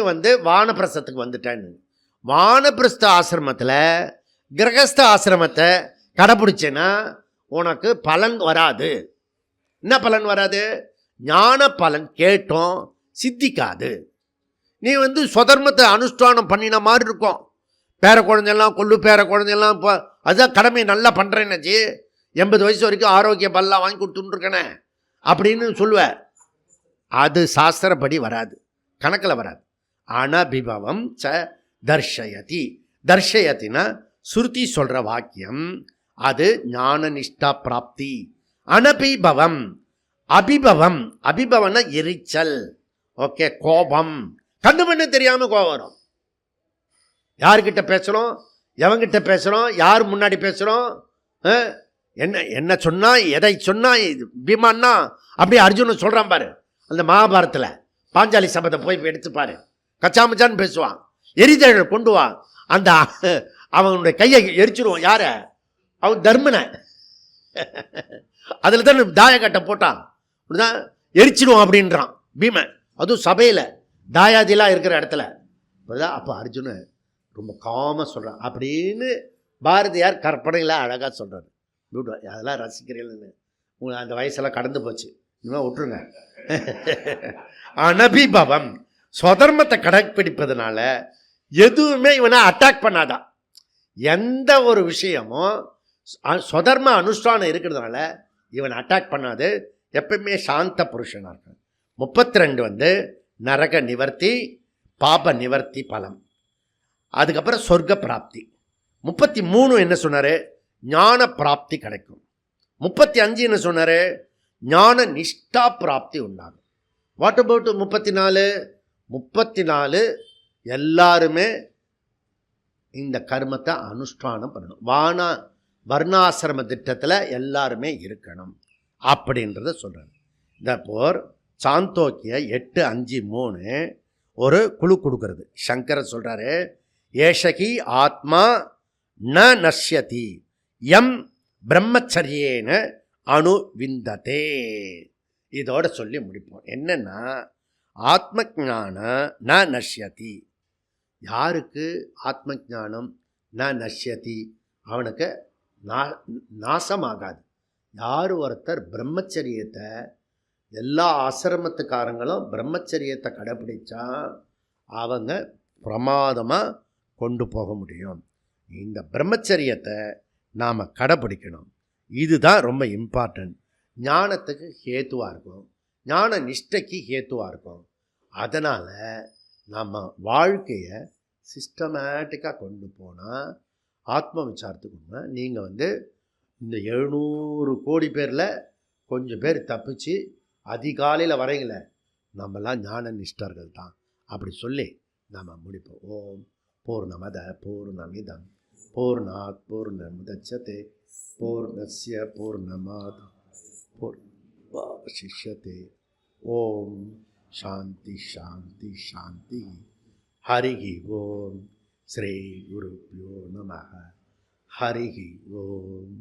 [SPEAKER 1] வானப்பிரஸ்தத்துக்கு வந்துட்டேன்னு. வானப்பிரஸ்த ஆசிரமத்தில் கிரகஸ்த ஆசிரமத்தை கடைப்பிடிச்சேன்னா உனக்கு பலன் வராது. என்ன பலன் வராது? ஞான பலன் கேட்டோம் சித்திக்காது. நீ ஸ்வதர்மத்தை அனுஷ்டானம் பண்ணின மாதிரி இருக்கும். பேர குழந்தையெல்லாம் பேர குழந்தையெல்லாம் இப்போ அதுதான் கடமை நல்லா பண்ணுறேன்னாச்சு, 80 வயசு வரைக்கும் ஆரோக்கிய பல்லாம் வாங்கி கொடுத்துட்டுருக்கேனே அப்படின்னு சொல்லுவேன். அது சாஸ்திரப்படி வராது, கணக்கில் வராது. அனபிபவம் ச தர்ஷயதி. தர்ஷயத்தினா சுருதி சொல்கிற வாக்கியம் அது ஞான நிஷ்டா பிராப்தி. அனபிபவம், அபிபவம், அபிபவம்னா எரிச்சல், ஓகே, கோபம், கண்ணு மண்ணு தெரியாமல் கோபம் வரும். யார்கிட்ட பேசுகிறோம், எவங்கிட்ட பேசுகிறோம், யார் முன்னாடி பேசுகிறோம், என்ன என்ன சொன்னா, எதை சொன்னா, பீமான்னா அப்படியே அர்ஜுனன் சொல்கிறான் பாரு. அந்த மகாபாரத்தில் பாஞ்சாலி சபத்தை போய் எடுத்து பாரு. கச்சாமச்சான்னு பேசுவான், எரிதழ கொண்டு வா, அந்த அவனுடைய கையை எரிச்சிருவான். யார? அவன் தர்மனை. அதில் தான் தாயக்கட்டை போட்டான், அப்படிதான் எரிச்சிடுவான் அப்படின்றான் பீமன். அதுவும் சபையில் தாயாதிலாம் இருக்கிற இடத்துல. அப்போ அர்ஜுனன் ரொம்ப காம சொல்கிறான் அப்படின்னு பாரதியார் கற்பனையில் அழகாக சொல்கிறார். அதெல்லாம் ரசிக்கிறீங்கன்னு உங்களுக்கு அந்த வயசெல்லாம் கடந்து போச்சு, இனிமேல் விட்டுருங்க. அனபிபவம், ஸ்வதர்மத்தை கடைப்பிடிப்பதனால எதுவுமே இவனை அட்டாக் பண்ணாதான். எந்த ஒரு விஷயமும் ஸ்வதர்ம அனுஷ்டானம் இருக்கிறதுனால இவன் அட்டாக் பண்ணாது. எப்பயுமே சாந்த புருஷனாக இருக்கான். 32 நரக நிவர்த்தி, பாப நிவர்த்தி பலம். அதுக்கப்புறம் சொர்க்க பிராப்தி. 33 என்ன சொன்னார்? ஞான பிராப்தி கிடைக்கும். 35 என்ன சொன்னார்? ஞான நிஷ்டா பிராப்தி உண்டாகும். What about 34? 34 எல்லாருமே இந்த கர்மத்தை அனுஷ்டானம் பண்ணணும். வர்ணாசிரம திட்டத்தில் எல்லாருமே இருக்கணும் அப்படின்றத சொல்கிறார். இந்த போர் சாந்தோக்கிய 8:5-3 ஒரு குழு கொடுக்கறது. சங்கரர் சொல்கிறாரு, ஏஷகி ஆத்மா ந நஷ்யதி எம் பிரம்மச்சரியேன அணுவிந்ததே. இதோட சொல்லி முடிப்போம். என்னன்னா, ஆத்ம ஞானம் ந நஷ்யதி. யாருக்கு ஆத்ம ஞானம் ந நஷ்யதி? அவனுக்கு நாசமாகாது. யார் ஒருத்தர் பிரம்மச்சரியத்தை, எல்லா ஆசிரமத்துக்காரங்களும் பிரம்மச்சரியத்தை கடைப்பிடிச்சா அவங்க பிரமாதமாக கொண்டு போக முடியும். இந்த பிரம்மச்சரியத்தை நாம் கடைப்பிடிக்கணும். இதுதான் ரொம்ப இம்பார்ட்டன்ட். ஞானத்துக்கு ஹேத்துவாக இருக்கும், ஞான நிஷ்டைக்கு ஹேத்துவாக இருக்கும். அதனால் நம்ம வாழ்க்கையை சிஸ்டமேட்டிக்காக கொண்டு போனால், ஆத்ம விசாரத்துக்கு நீங்கள் இந்த 700 கோடி பேரில் கொஞ்சம் பேர் தப்பிச்சு அதிகாலையில் வரீங்களே, நம்மலாம் ஞான நிஷ்டர்கள் தான். அப்படி சொல்லி நம்ம முடிப்போம். ஓம் பூர்ணமத பூர்ணமிதம் பூர்ணாத் பூர்ணமுதச்யதே பூர்ணஸ்ய பூர்ணமாத் பூர்ணமாவசிஷ்யதே. ஓம் சாந்தி சாந்தி சாந்தி. ஹரிஹி ஓம். ஸ்ரீ குருப்யோ நமஹ. ஹரிஹி ஓம்.